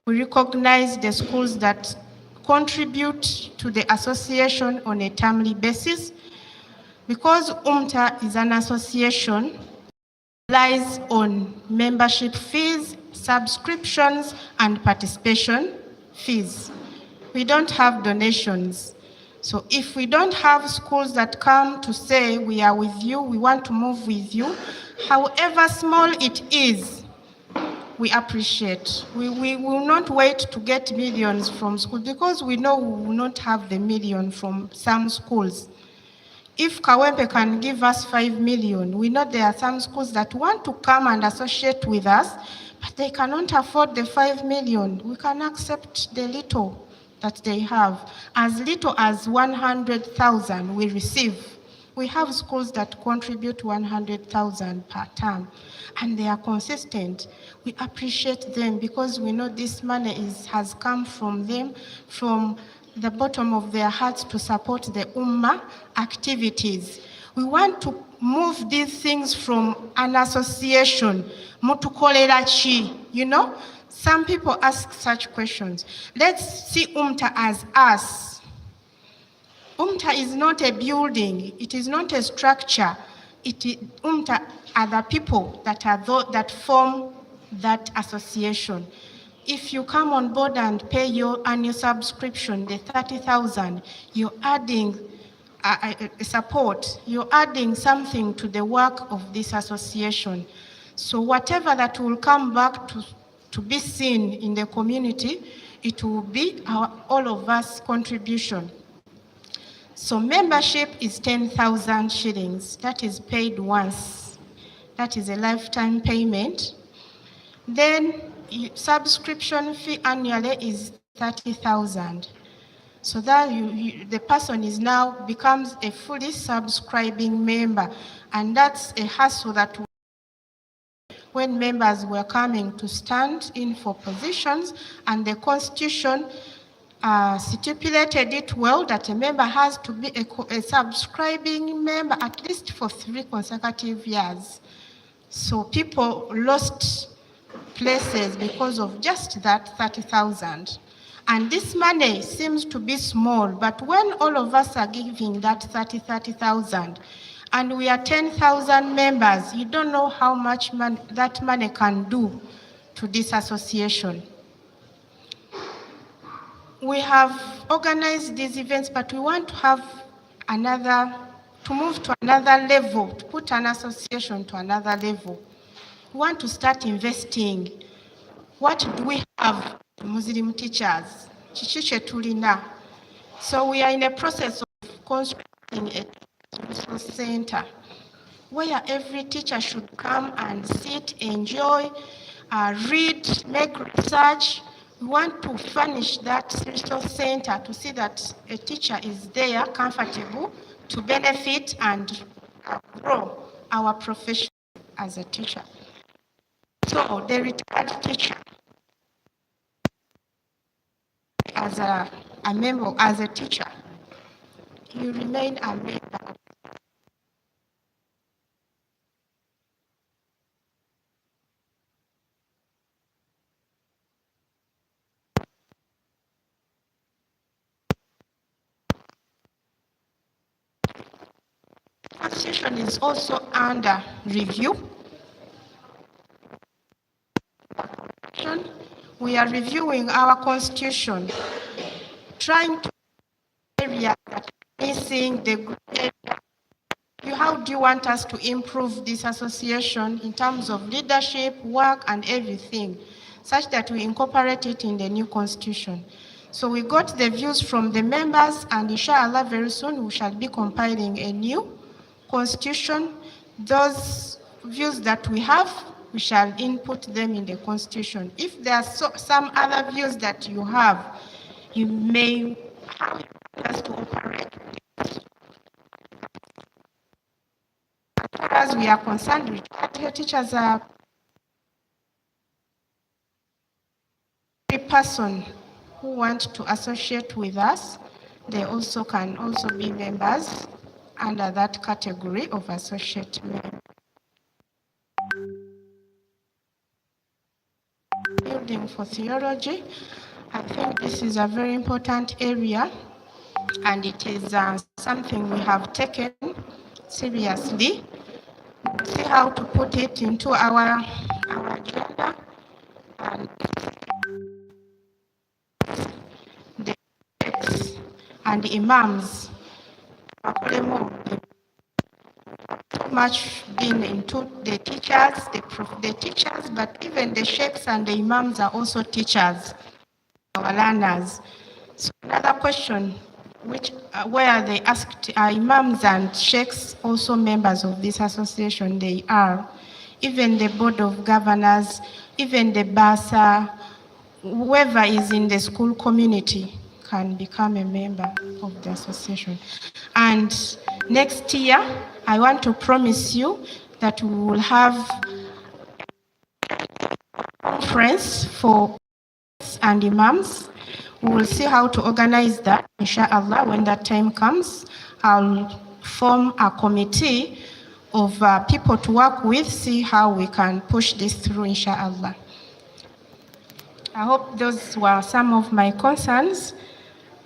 we recognize the schools that contribute to the association on a timely basis. Because Umta is an association, relies on membership fees, subscriptions, and participation fees. We don't have donations. So if we don't have schools that come to say, we are with you, we want to move with you, however small it is, we appreciate. We will not wait to get millions from schools, because we know we will not have the million from some schools. If Kawempe can give us 5 million, we know there are some schools that want to come and associate with us, but they cannot afford the 5 million. We can accept the little that they have. As little as 100,000 we receive. We have schools that contribute 100,000 per term, and they are consistent. We appreciate them because we know this money has come from them, from the bottom of their hearts to support the Ummah activities. We want to move these things from an association, mutukolera chi, you know? Some people ask such questions. Let's see Umta as us. Umta is not a building, it is not a structure. Umta are the people that form that association. If you come on board and pay your annual subscription, the 30,000, you're adding support, you're adding something to the work of this association. So whatever that will come back to be seen in the community, it will be all of us contribution. So membership is 10,000 shillings. That is paid once. That is a lifetime payment. Then subscription fee annually is 30,000. So that the person now becomes a fully subscribing member. And that's a hassle that when members were coming to stand in for positions, and the Constitution stipulated it well that a member has to be a subscribing member at least for 3 consecutive years. So people lost places because of just that 30,000. And this money seems to be small, but when all of us are giving that 30,000, and we are 10,000 members, you don't know how much that money can do to this association. We have organized these events, but we want to have to move to another level, to put an association to another level. We want to start investing. What do we have? Muslim teachers. So we are in a process of constructing a resource center where every teacher should come and sit, enjoy, read, make research. We want to furnish that resource center to see that a teacher is there, comfortable, to benefit and grow our profession as a teacher. So the retired teacher, as a member, as a teacher, you remain a member. The Constitution is also under review. We are reviewing our Constitution, trying to area that are missing the area. How do you want us to improve this association in terms of leadership, work, and everything, such that we incorporate it in the new Constitution? So we got the views from the members, and inshallah very soon we shall be compiling a new Constitution. Those views that we have, we shall input them in the Constitution. If there are some other views that you have, you may have us to operate. As far as we are concerned, retired teachers are every person who want to associate with us. They also can be members under that category of associate member. Building for theology, I think this is a very important area, and it is something we have taken seriously. See how to put it into our agenda, and the and the imams much been into the teachers, but even the sheikhs and the imams are also teachers, our learners. So another question, where they asked, are imams and sheikhs also members of this association? They are. Even the board of governors, even the BASA, whoever is in the school community can become a member of the association. And next year, I want to promise you that we will have conference for and imams. We will see how to organize that, inshallah. When that time comes, I'll form a committee of people to work with, see how we can push this through, inshallah. I hope those were some of my concerns.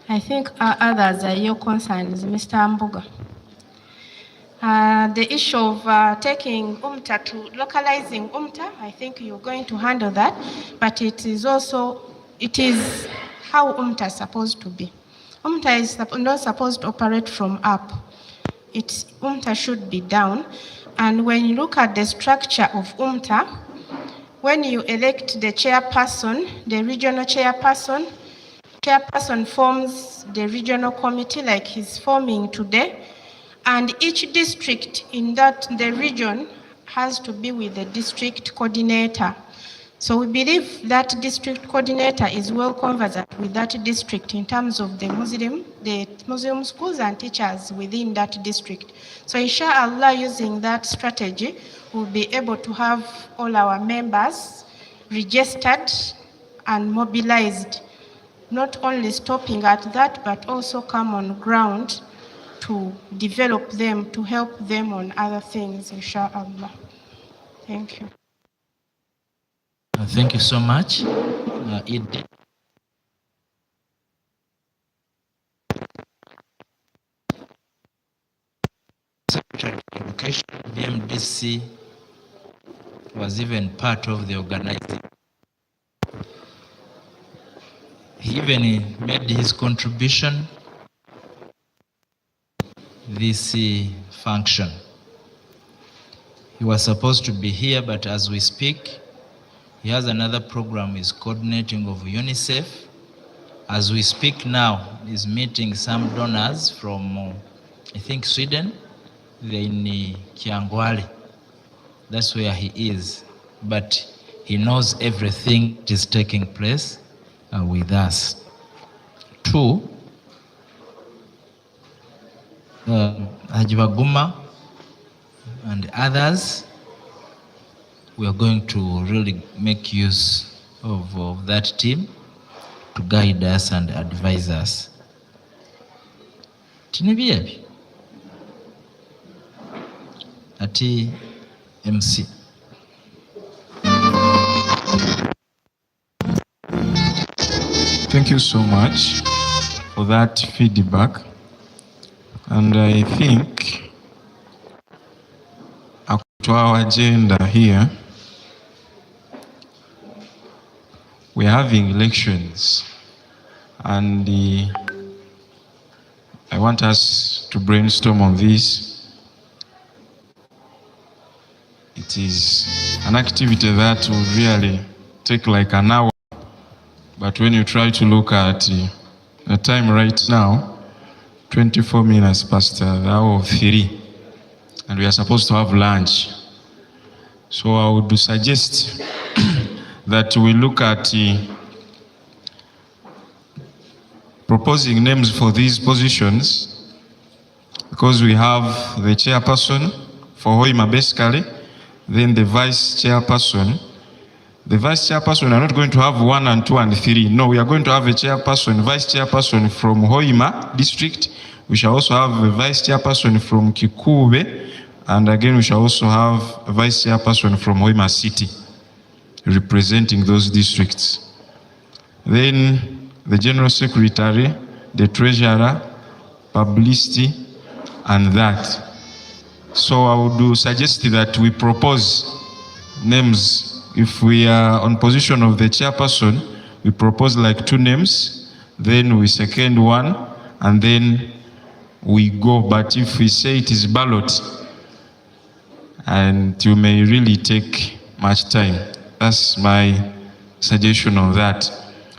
I think others are your concerns, Mr. Ambuga. The issue of taking Umta to localizing Umta, I think you're going to handle that, but it is how Umta is supposed to be. Umta is not supposed to operate from up. Umta should be down. And when you look at the structure of Umta, when you elect the chairperson, the regional chairperson forms the regional committee like he's forming today, and each district in the region has to be with the district coordinator. So we believe that district coordinator is well conversant with that district in terms of the Muslim schools and teachers within that district. So inshallah, using that strategy, we'll be able to have all our members registered and mobilized, not only stopping at that, but also come on ground to develop them, to help them on other things, inshallah. Thank you. Thank you so much. Secretary of Education, BMDC, was even part of the organizing. He even made his contribution this function. He was supposed to be here, but as we speak, he has another program he's coordinating of UNICEF. As we speak now, he's meeting some donors from, I think, Sweden. They're in Kiangwali. That's where he is. But he knows everything that is taking place with us. Two, Hajibaguma and others, we are going to really make use of that team to guide us and advise us. Tinibiebi ati MC. Thank you so much for that feedback. And I think to our agenda here, we're having elections, and I want us to brainstorm on this. It is an activity that will really take like an hour, but when you try to look at the time right now, 24 minutes past the hour of 3, and we are supposed to have lunch. So I would suggest that we look at proposing names for these positions, because we have the chairperson for Hoima basically, then the vice chairperson. The vice chairperson are not going to have 1 and 2 and 3. No, we are going to have a chairperson, vice chairperson from Hoima district. We shall also have a vice chairperson from Kikube, and again we shall also have a vice chairperson from Hoima city, representing those districts. Then the general secretary, the treasurer, publicity, and that. So I would suggest that we propose names. If we are on position of the chairperson, we propose like 2 names, then we second one, and then we go. But if we say it is ballot, and you may really take much time. That's my suggestion on that.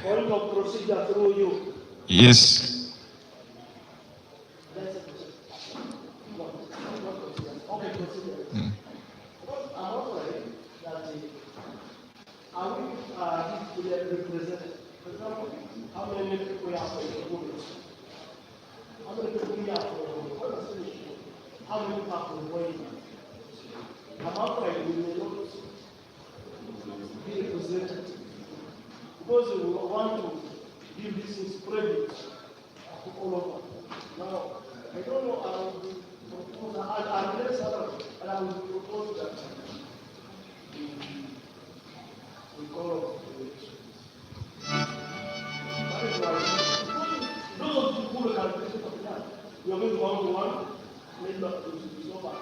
Point of procedure through you. Yes. How many people Because we want to give this in spread all over. Now, I don't know, I will propose, and I will propose that we call that is why those people who are we are going to one-to-one, maybe it's over.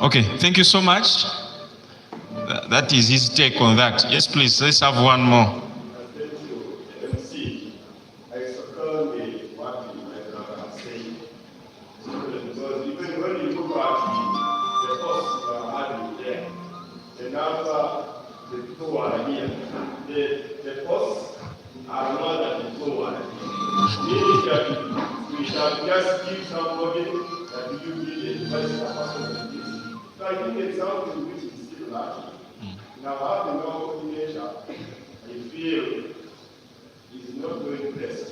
Okay, thank you so much. That is his take on that. Yes, please, let's have one more. The costs are more than the forward. We shall just give somebody that you give a person. So I think it's something which is still lacking. Now, having no coordination, I feel is not going best.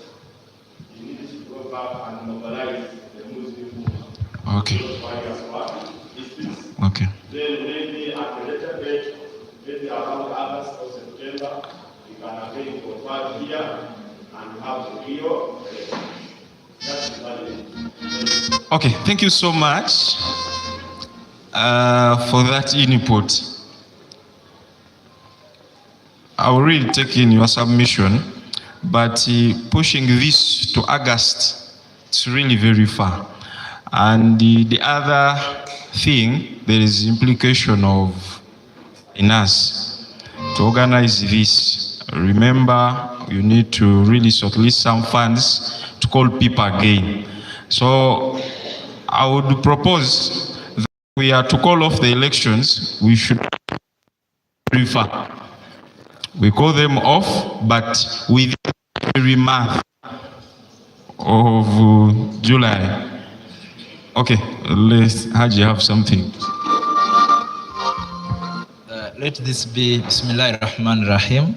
You need to go back and mobilize the Muslim movement. Okay. Okay. Then maybe at a later date, maybe around August or September, we can again go back here and have the Rio. That's valid. Okay, thank you so much for that input. I will really take in your submission, but pushing this to August, it's really very far. And the other thing, there is implication of in us to organize this. Remember, you need to really solicit some funds to call people again. So I would propose that we are to call off the elections, we should prefer. We call them off, but within every month of July. Okay, let's Haji have something. Let this be Bismillah ar-Rahman ar-Rahim.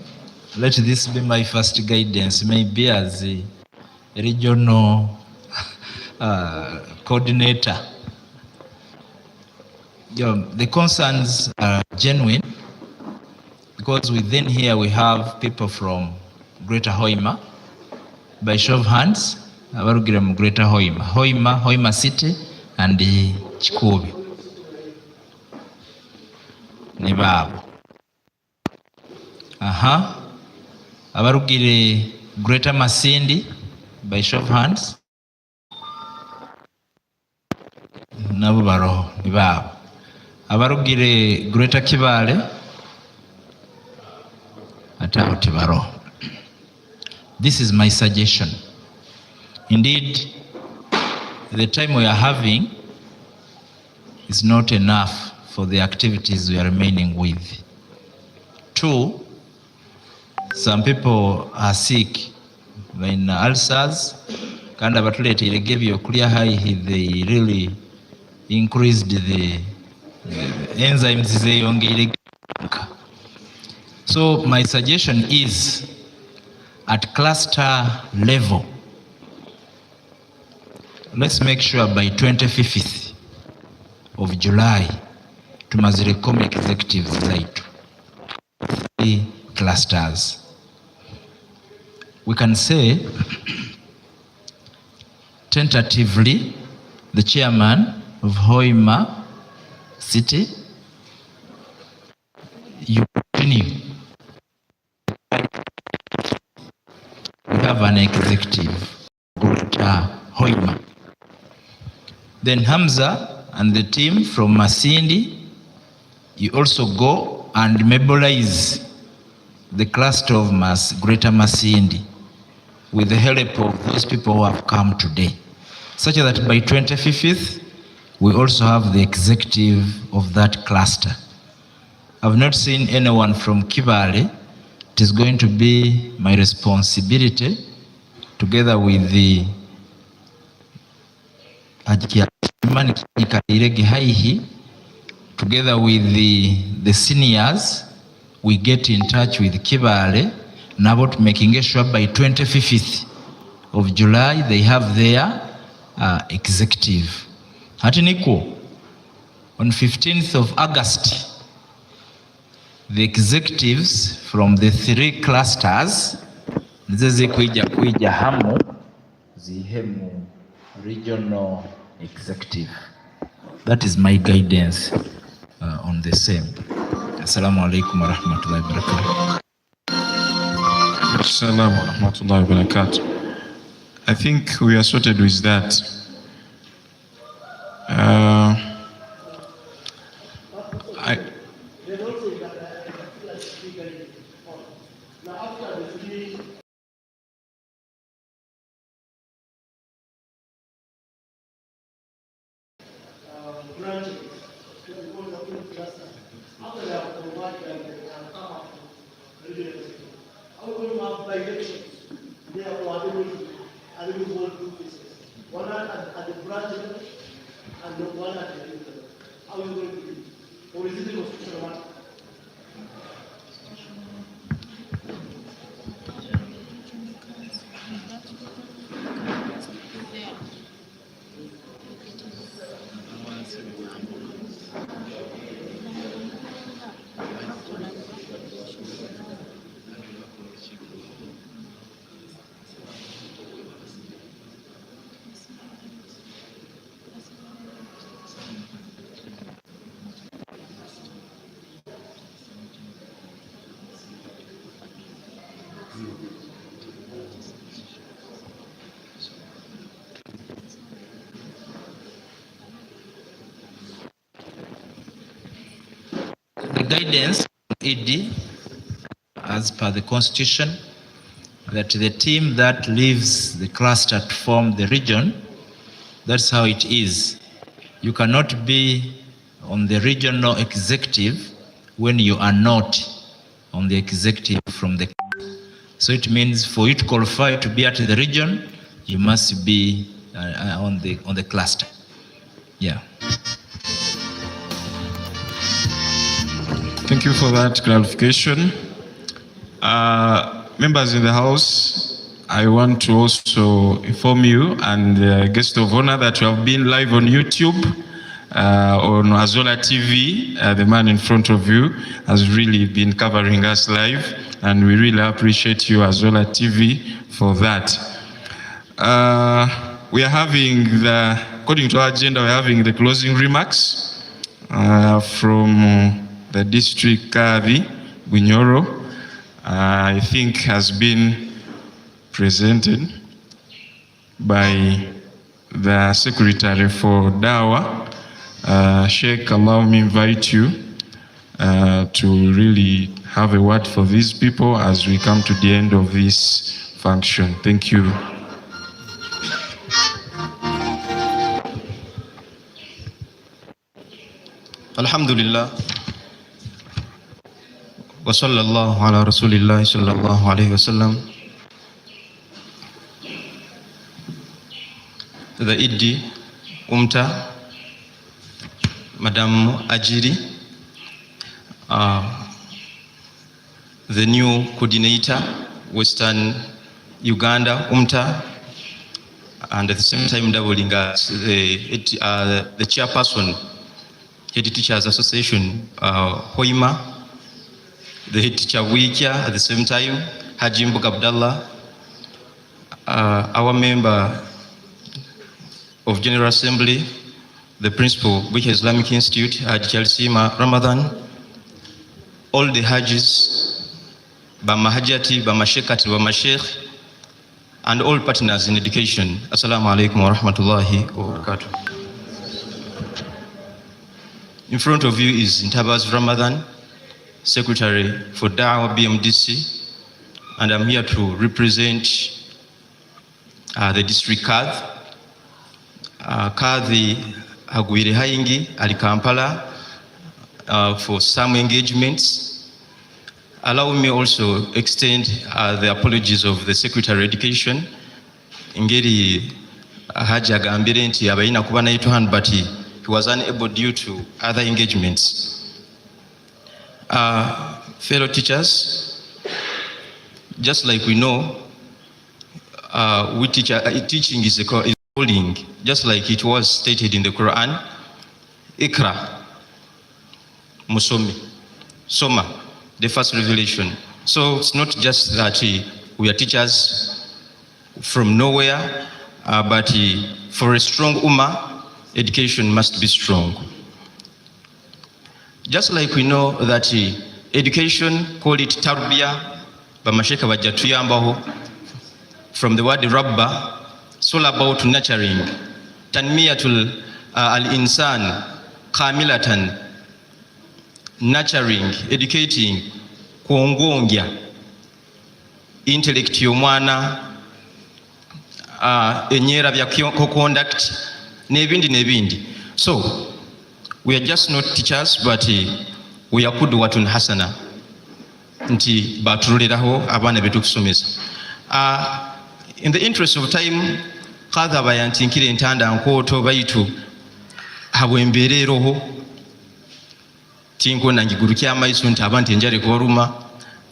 Let this be my first guidance, maybe as a regional coordinator. The concerns are genuine because within here we have people from Greater Hoima. By show of hands, abarugire Greater Hoima, Hoima City and Chikubi. Nibabo. Abarugire Greater Masindi, by show of hands. Nabo baroho, nibabo. Abarugire Greater Kibale, ataho tibaroho. This is my suggestion. Indeed, the time we are having is not enough for the activities we are remaining with. 2, some people are sick in ulcers. Kanda batulete they gave you a clear high, they really increased the enzymes they yongere. So my suggestion is at cluster level, let's make sure by 25th of July tumazireko executives zaitu 3 clusters. We can say tentatively the chairman of Hoima City, you continue. We have an executive, Hoima. Then Hamza and the team from Masindi, you also go and mobilize the cluster of Greater Masindi with the help of those people who have come today, such that by 25th, we also have the executive of that cluster. I've not seen anyone from Kibale. It is going to be my responsibility, together with the together with the seniors, we get in touch with Kibale about making sure by 25th of July they have their executive. Hatiniko, on 15th of August, the executives from the 3 clusters zize kuija hamu zihemu regional executive. That is my guidance on the same. Assalamu alaikum wa rahmatullahi wa barakatuh. Assalamu wa rahmatullahi wa barakatuh. I think we are sorted with that. The guidance ED, as per the constitution, that the team that leaves the cluster to form the region, that's how it is. You cannot be on the regional executive when you are not on the executive from the cluster. So it means for you to qualify to be at the region, you must be on the cluster. Yeah. Thank you for that clarification. Members in the House, I want to also inform you and the guest of honor that we have been live on YouTube, on Azola TV. The man in front of you has really been covering us live, and we really appreciate you, Azola TV, for that. We are having according to our agenda, we're having the closing remarks from the district Kadi Bunyoro, I think has been presented by the Secretary for Dawa. Sheikh, allow me invite you to really have a word for these people as we come to the end of this function. Thank you. Alhamdulillah. Wa sallallahu ala rasulillah sallallahu alayhi wa sallam. The ED, Umta, Madam Ajiri, the new coordinator, Western Uganda, Umta, and at the same time doubling as the chairperson, Head Teachers Association, Hoima, the head teacher Wikia, at the same time, Haji Mbuk Abdallah, our member of General Assembly, the principal, which is Islamic Institute, Haji Chalsima Ramadan, all the Hajis, Bama Hajati, Bama Shekati, Bama Sheikh, and all partners in education. Assalamu alaikum wa rahmatullahi wa barakatuh. In front of you is Intabaz Ramadan, Secretary for Da'wah BMDC, and I'm here to represent the district Kadhi. Kadhi Hagwire Haingi, Ali Kampala, for some engagements. Allow me also extend the apologies of the Secretary of Education. Ingeri Haji agambire nti abalina kuba nayitu handbati he was unable due to other engagements. Fellow teachers, just like we know, teaching is a calling, just like it was stated in the Quran. Ikra, Musomi, Soma, the first revelation. So it's not just that we are teachers from nowhere, but for a strong ummah, education must be strong. Just like we know that education, call it tarbiyah, bamasheka bajatuyambaho, from the word rabba, it's all about nurturing. Tanmiyatul al-insan kamilatan, nurturing, educating, kuongongya intellect y'omwana, enyera bya conduct, nebindi. So we are just not teachers, but we are kudwatun hasana, nti batuleraho abaana betu kusomesa. In the interest of time, kadha bayantinkire entanda nkooto baitu habwembereroho tinko nangigurukya amaiso nti abantu enjale kubaluma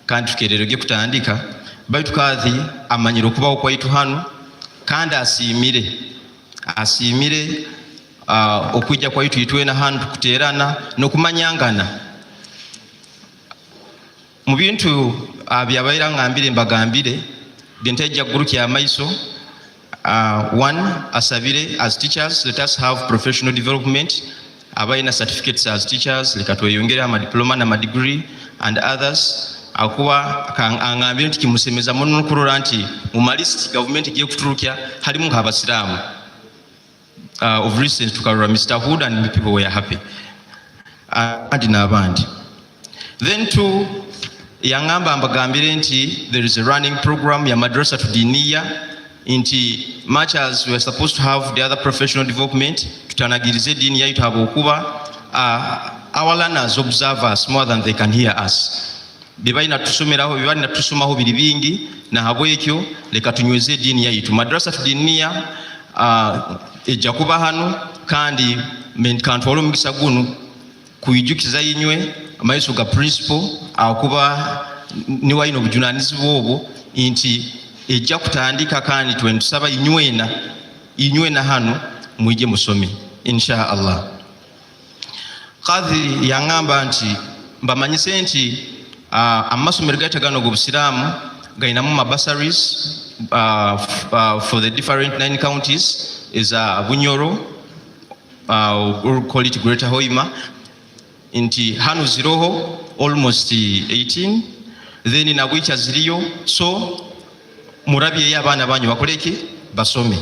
kandi tukereroge kutandika baitu kadhi amanyiro kubaho kwaitu hano kandi asiimire okwijja kwaitu itwena hano tukuterana n'okumanyangana mu bintu byabaira ngambire mbagambire byentajja kugurukya amaiso. One, asabire, as teachers, let us have professional development. Abaina certificates as teachers, lekatweyongere ama diploma na degree, and others. Akuwa angambire nti kimusemeza muno kurora nti mu list government igiye kutulukya halimu nk'abasiramu. Of recent tukarora Mr. Hood, and the people were happy. And n'abandi. Then two, yangamba mbagambire nti there is a running program ya madrasa tudiniya. Inti much as we are supposed to have the other professional development, tutanagirize dini yaitu habokuba our learners observe us more than they can hear us. Bibai natusomeraho bibali natusomaho biri bingi na habwekyo leka tunyweze dini yaitu. Madrasa tudiniya ejja kuba hano kandi kantwala omukisa guno kuijukiza yinywe amaiso ga principal akuba niwaino obujunanizibu obwo inti ejja kutandika kandi twentusaba inywena hano mwije musomi insha Allah. Kadhi yangamba nti mbamanyise nti amasomero gaitagano g'obusiraamu gainamu mabursaries for the different 9 counties is Bunyoro, or call it Greater Hoima, inti hano ziroho almost 18, then in Agwicha ziriyo. So murabye y'abaana banyu bakoleki basome.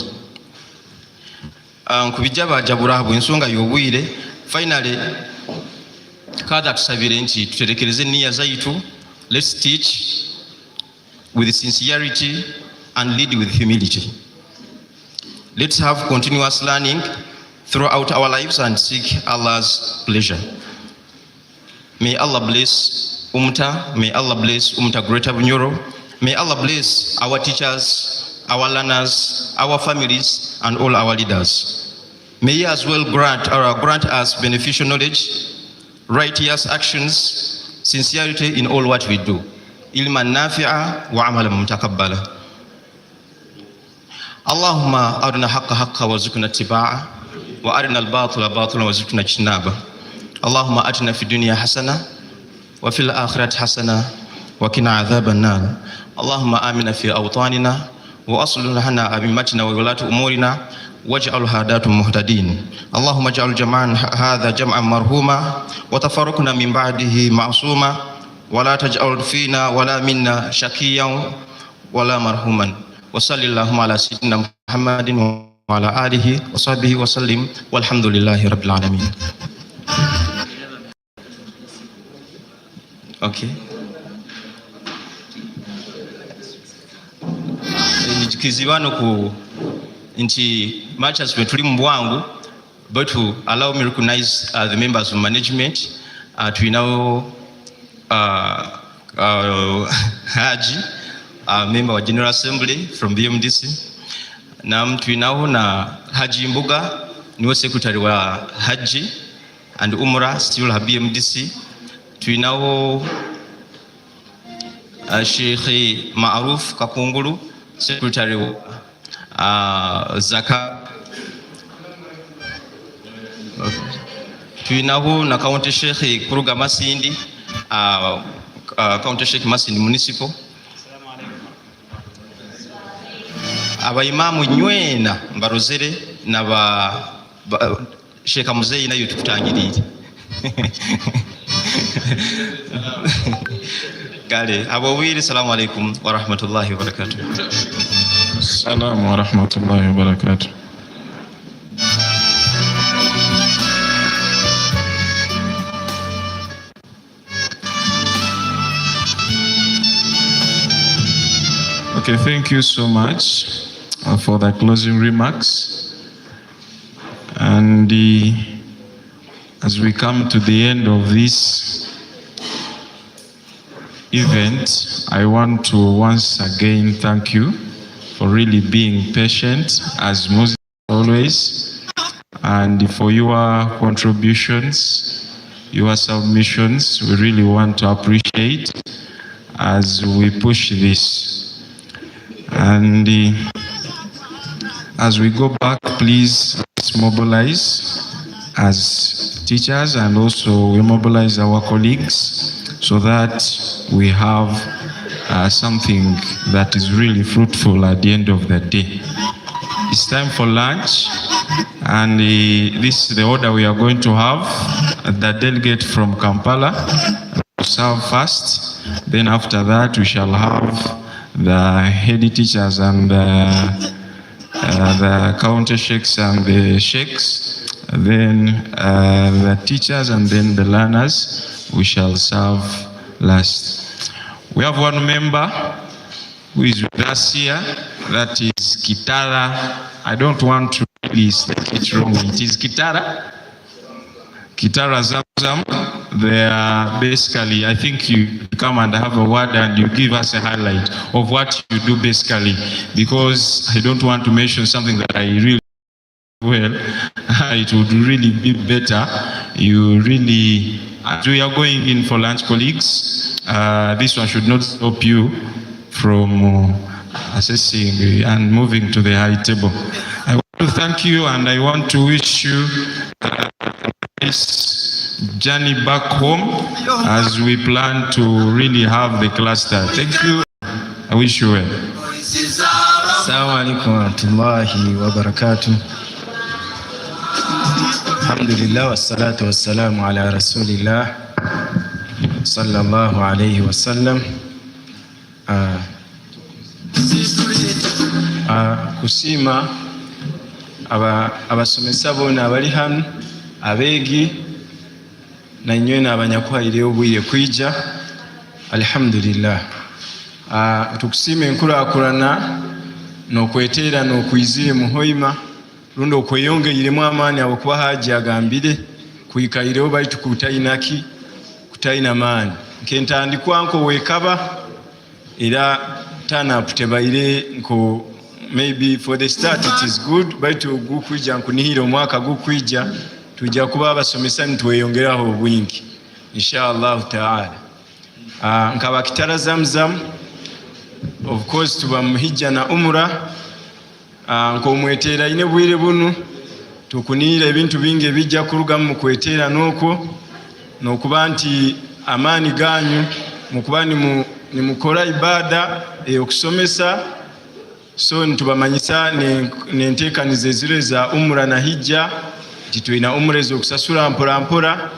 Nkubijja bajabura bw'ensonga y'obwire. Finally, kadha tusabire nti tuterekereze nniya zaitu. Let's teach with sincerity and lead with humility. Let's have continuous learning throughout our lives and seek Allah's pleasure. May Allah bless Umta. May Allah bless Umta Greater Bunyoro. May Allah bless our teachers, our learners, our families, and all our leaders. May He as well grant us beneficial knowledge, righteous actions, sincerity in all what we do. Ilman nafi'a wa amalan mutakabbala. Allahumma arina haqqa haqqa warzuqna ittiba'a wa arina al-batila batilan warzuqna ijtinaba. Allahumma atina fid dunya hasana wa fil akhirati hasana wa qina adhaban nar. Allahumma amina fi awtanina wa aslih lana a'immatina wa ulati umurina waj'al hadatum muhtadin. Allahumma ij'al jam'an hadha jam'an marhuma wa tafarraqna min ba'dihi ma'suma wa la taj'al fina wa la minna shaqiyan wa la marhuman. Wa sallallahu ala sayyidina Muhammadin wa ala alihi wa sahbihi wa sallim walhamdulillahi rabbil alamin. Okay. Kizibano ku nti much as we tuli mu bwangu, but to allow me to recognize the members of management. Tuinawo Haji, member of General Assembly from BMDC. Nam tuinawo na Haji Mbuga, niwe secretary wa Haji and Umrah still ha BMDC. Tuinawo Sheikh Maruf Kakungulu, secretary wa Zaka. Tuinawo na county Sheikh Kuruga Masindi, county Sheikh Masindi municipal. Abaimamu nywena mbarozere na Sheikh Muzeyi nayo tukutangirire. Kale abawiri, salamu alaikum wa rahmatullahi wa barakatuh. Assalamu wa rahmatullahi wa barakatuh. Okay, thank you so much for the closing remarks. And as we come to the end of this event, I want to once again thank you for really being patient as Muslims always, and for your contributions, your submissions. We really want to appreciate as we push this. And as we go back, please let's mobilize as teachers, and also we mobilize our colleagues so that we have something that is really fruitful at the end of the day. It's time for lunch, and this is the order we are going to have. The delegate from Kampala will serve first, then after that we shall have the head teachers and the counter sheikhs and the sheikhs, then the teachers, and then the learners we shall serve last. We have one member who is with us here, that is Kitara. I don't want to really state it wrong. It is Kitara. Kitara Zamzam. They are basically, I think you come and have a word and you give us a highlight of what you do basically, because I don't want to mention something that I really well. It would really be better. You really, as we are going in for lunch, colleagues, this one should not stop you from assessing and moving to the high table. I want to thank you, and I want to wish you this journey back home as we plan to really have the cluster. Thank you. I wish you well. Assalamu alaikum wa rahmatullahi wa barakatuh. Alhamdulillah wassalatu wassalamu ala rasulillah sallallahu alayhi wa sallam. Kusima abasomesa bona abali hano, abegi na nywena abanyakwaire obwire kwija. Alhamdulillah. Tukusime nkulakulana n'okwetera n'okwizire muhoima lundo okweyongeiremu amaani abokuba Haji agambire kuyikairewo bali tukutayinaki kutayina maani nkentandikwa nko wekaba era turn-up tebaire nko maybe for the start it is good baitu gukwija nkunihira omwaka gukwija tujja kuba abasomesa nitweyongeraho obwingi inshallah taala. Nkaba Kitara Zamzam, of course tuba muhijja na umra. Nkomwetera ine bwire bunu tukunira ebintu bingi bijja kuruga mu kwetera n'okuba nti amaani ganyu mukuba ni mukola ibada eyokusomesa. So ntubamanyisa n'enteekaniza eziro za umra na hijja nti tulina umra ez'okusasula mpola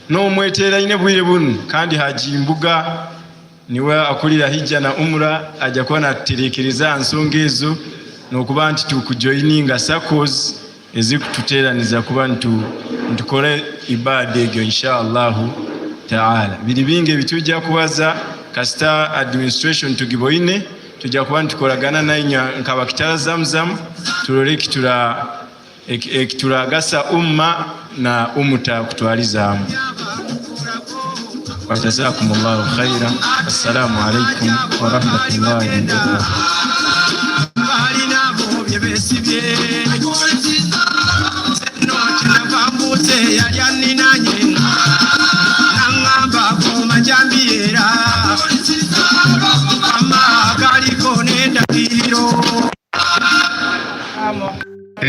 n'omwetera ine bwire bunu kandi Haji Mbuga niwe akulira hijja na umra ajja kuba naterekereza nsonga ezo n'okuba nti tukujoininga circles ezikututeraniza kuba ntukole ibada egyo inshallah taala. Biri bingi bitujja kubaza kasita administration tugiboine tujja kuba ntukolagana nayo nkaba Kitara Zamzam tulole ekitulagasa umma na Umta kutwalizamu. Jazakumullahu khairan. Assalamu alaikum wa rahmatullahi wa barakatuh.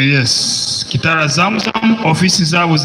Yes, Kitara Zamzam, ofisi zao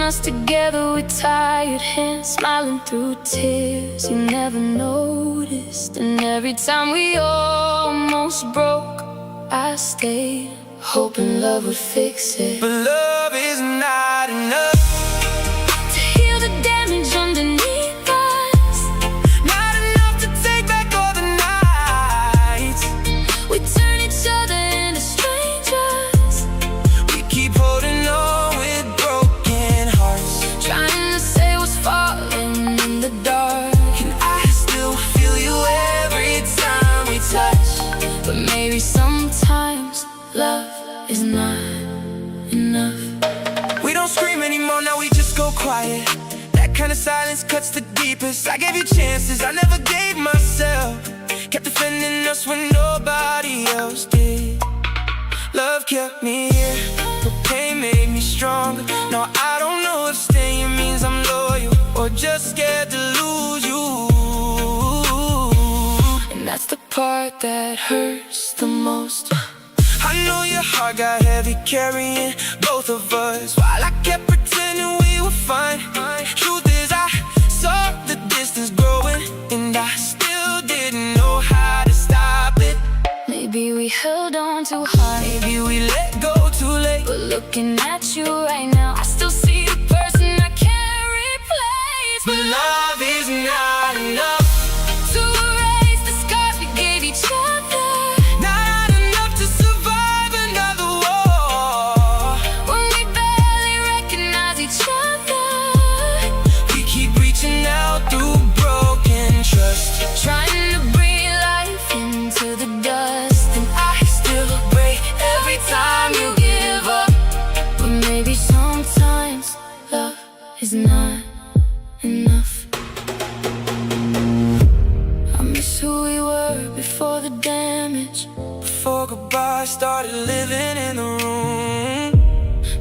us together with tired hands, smiling through tears you never noticed. And every time we almost broke, I stayed, hoping love would fix it. But love is not enough to heal the damage underneath us, not enough to take back all the nights we turn each other into strangers. we keep holding on with broken hearts, Trying to say what's falling in the dark, and I still feel you every time we touch. but maybe sometimes love is not enough. We don't scream anymore, now we just go quiet. That kind of silence cuts the deepest. I gave you chances I never gave myself, kept defending us when nobody else did. Love kept me here, but pain made me stronger. Now I don't know if staying means I'm loyal or just scared to lose you. And that's the part that hurts the most. I know your heart got heavy carrying both of us, while I kept pretending we were fine. Truth is I saw the distance growing, and I still didn't know how to stop it. Maybe we held on too hard, Maybe we let go too late, but looking at you right now, I still see the person I can't replace. but love is not enough to erase the scars we gave each other, not enough to survive another war. when we barely recognize each other, We keep reaching out through broken trust, trying to breathe life into the dust. And I still break every time you give up, but maybe sometimes love is not enough. I miss who we were before the damage, before goodbye started living in the room,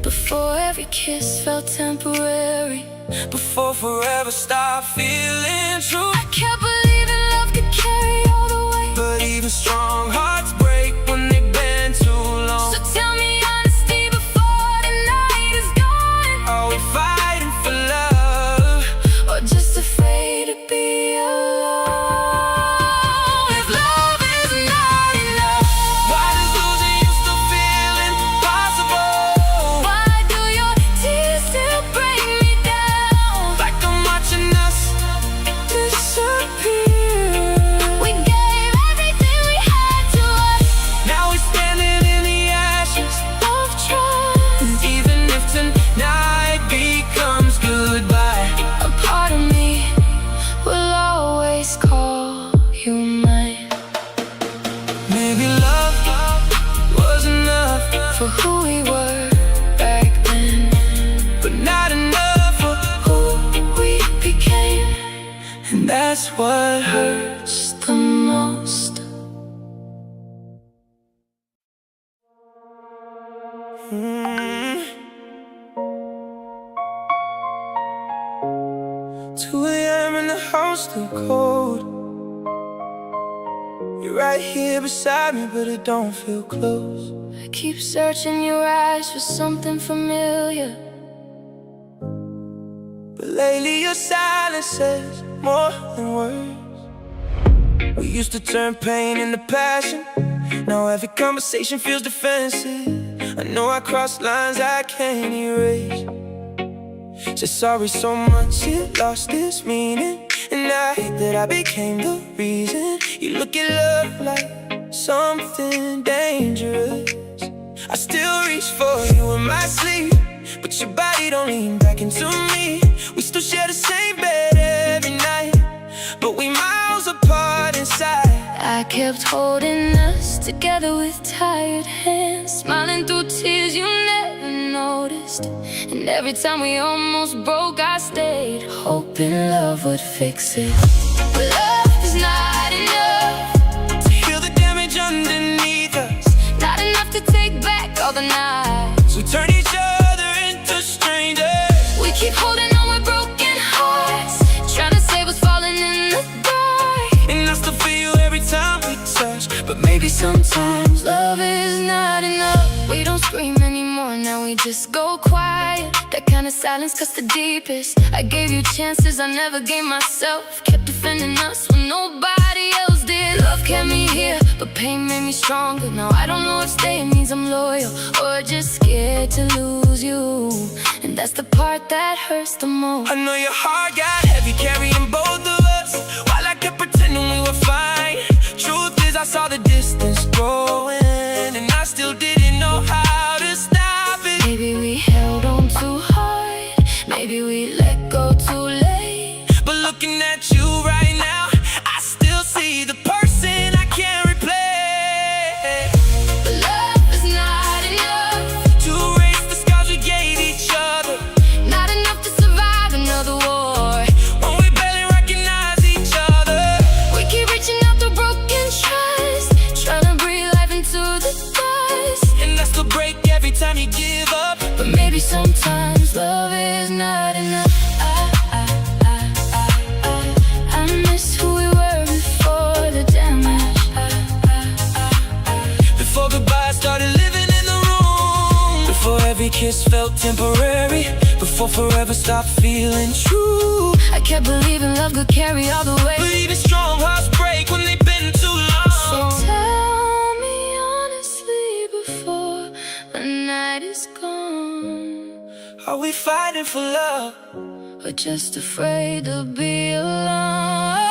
before every kiss felt temporary. before forever stopped feeling true. I can't believe in love could carry all the weight, But even strong hearts break when they've been too long. so tell me honesty before the night is gone, Are we fighting for love? or just afraid to be alone? If love is not enough, Why does losing you still feel impossible? why do your tears still bring me down? Like I'm watching us Disappear. We gave everything we had to us, now we're standing in the ashes. of trust. Even if tonight becomes goodbye, A part of me will always call you mine. maybe love was enough For who we were back then, but not enough for who we became, and that's what hurt. hurts the most. Mm. 2 a.m. in the house still cold. You're right here beside me, but it don't feel close. I keep searching your eyes for something familiar, But lately your silence says more than words. We used to turn pain into passion, now every conversation feels defensive. I know I crossed lines I can't erase. Said sorry so much it lost its meaning, and I hate that I became the reason. You look at love like something dangerous. I still reach for you in my sleep, but your body don't lean back into me. We still share the same bed every night, but we miles apart inside. I kept holding us together with tired hands, smiling through tears you never noticed. And every time we almost broke, I stayed, hoping love would fix it. But love is not enough To heal the damage underneath us, not enough to take back all the nights we turn each other into strangers. we keep holding on with broken hearts, trying to save what's falling in the dark. And I still feel you every time we touch, but But maybe sometimes love is not enough. We don't scream anymore, now we just go quiet. That kind of silence cuts the deepest. I gave you chances I never gave myself. Kept defending us when nobody else did. Love kept me here, but pain made me stronger. Now I don't know if staying means I'm loyal or just scared to lose you. And that's the part that hurts the most. I know your heart got heavy carrying both of us, while I kept pretending we were fine. Truth is I saw the distance growing, and I still didn't know how to stop it. Maybe we held on too hard, maybe we let go too late. But looking at you right now, I still see the person I can't replace. But love is not enough to erase the scars we gave each other. Not enough to survive another war. When we barely recognize each other, We keep reaching out through broken trust, trying to breathe life into the dust. and I still break every time you give up. But maybe sometimes love is not enough. I miss who we were before the damage. Before goodbye started living in the room, before every kiss felt temporary, before forever stopped feeling true. I kept believing love could carry all the way. But even strong hearts break when they've been too So long. tell me honestly before the night is gone, Are we fighting for love, or just afraid to be alone?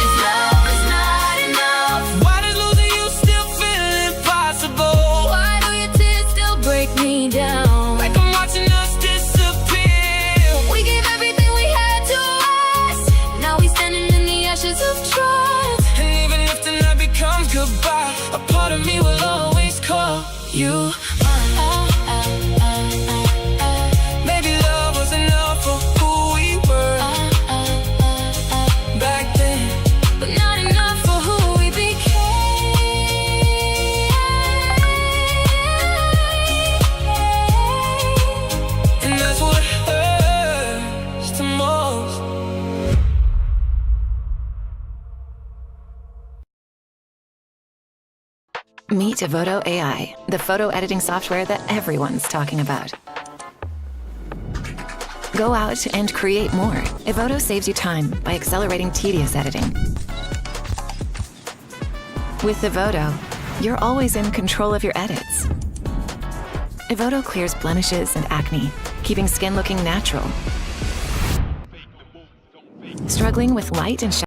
If love is not enough, why does losing you still feel impossible? why do your tears still break me down? Like I'm watching us disappear. We gave everything we had to us, now we standing in the ashes of trust. And even if the night becomes goodbye, a part of me will always call you mine. Maybe love was enough for who we were back then, But not enough for who we became. and that's what hurts the most. Meet Evoto AI, the photo editing software that everyone's talking about. Go out and create more. Evoto saves you time by accelerating tedious editing. With Evoto, you're always in control of your edits. Evoto clears blemishes and acne, keeping skin looking natural. Struggling with light and shadow?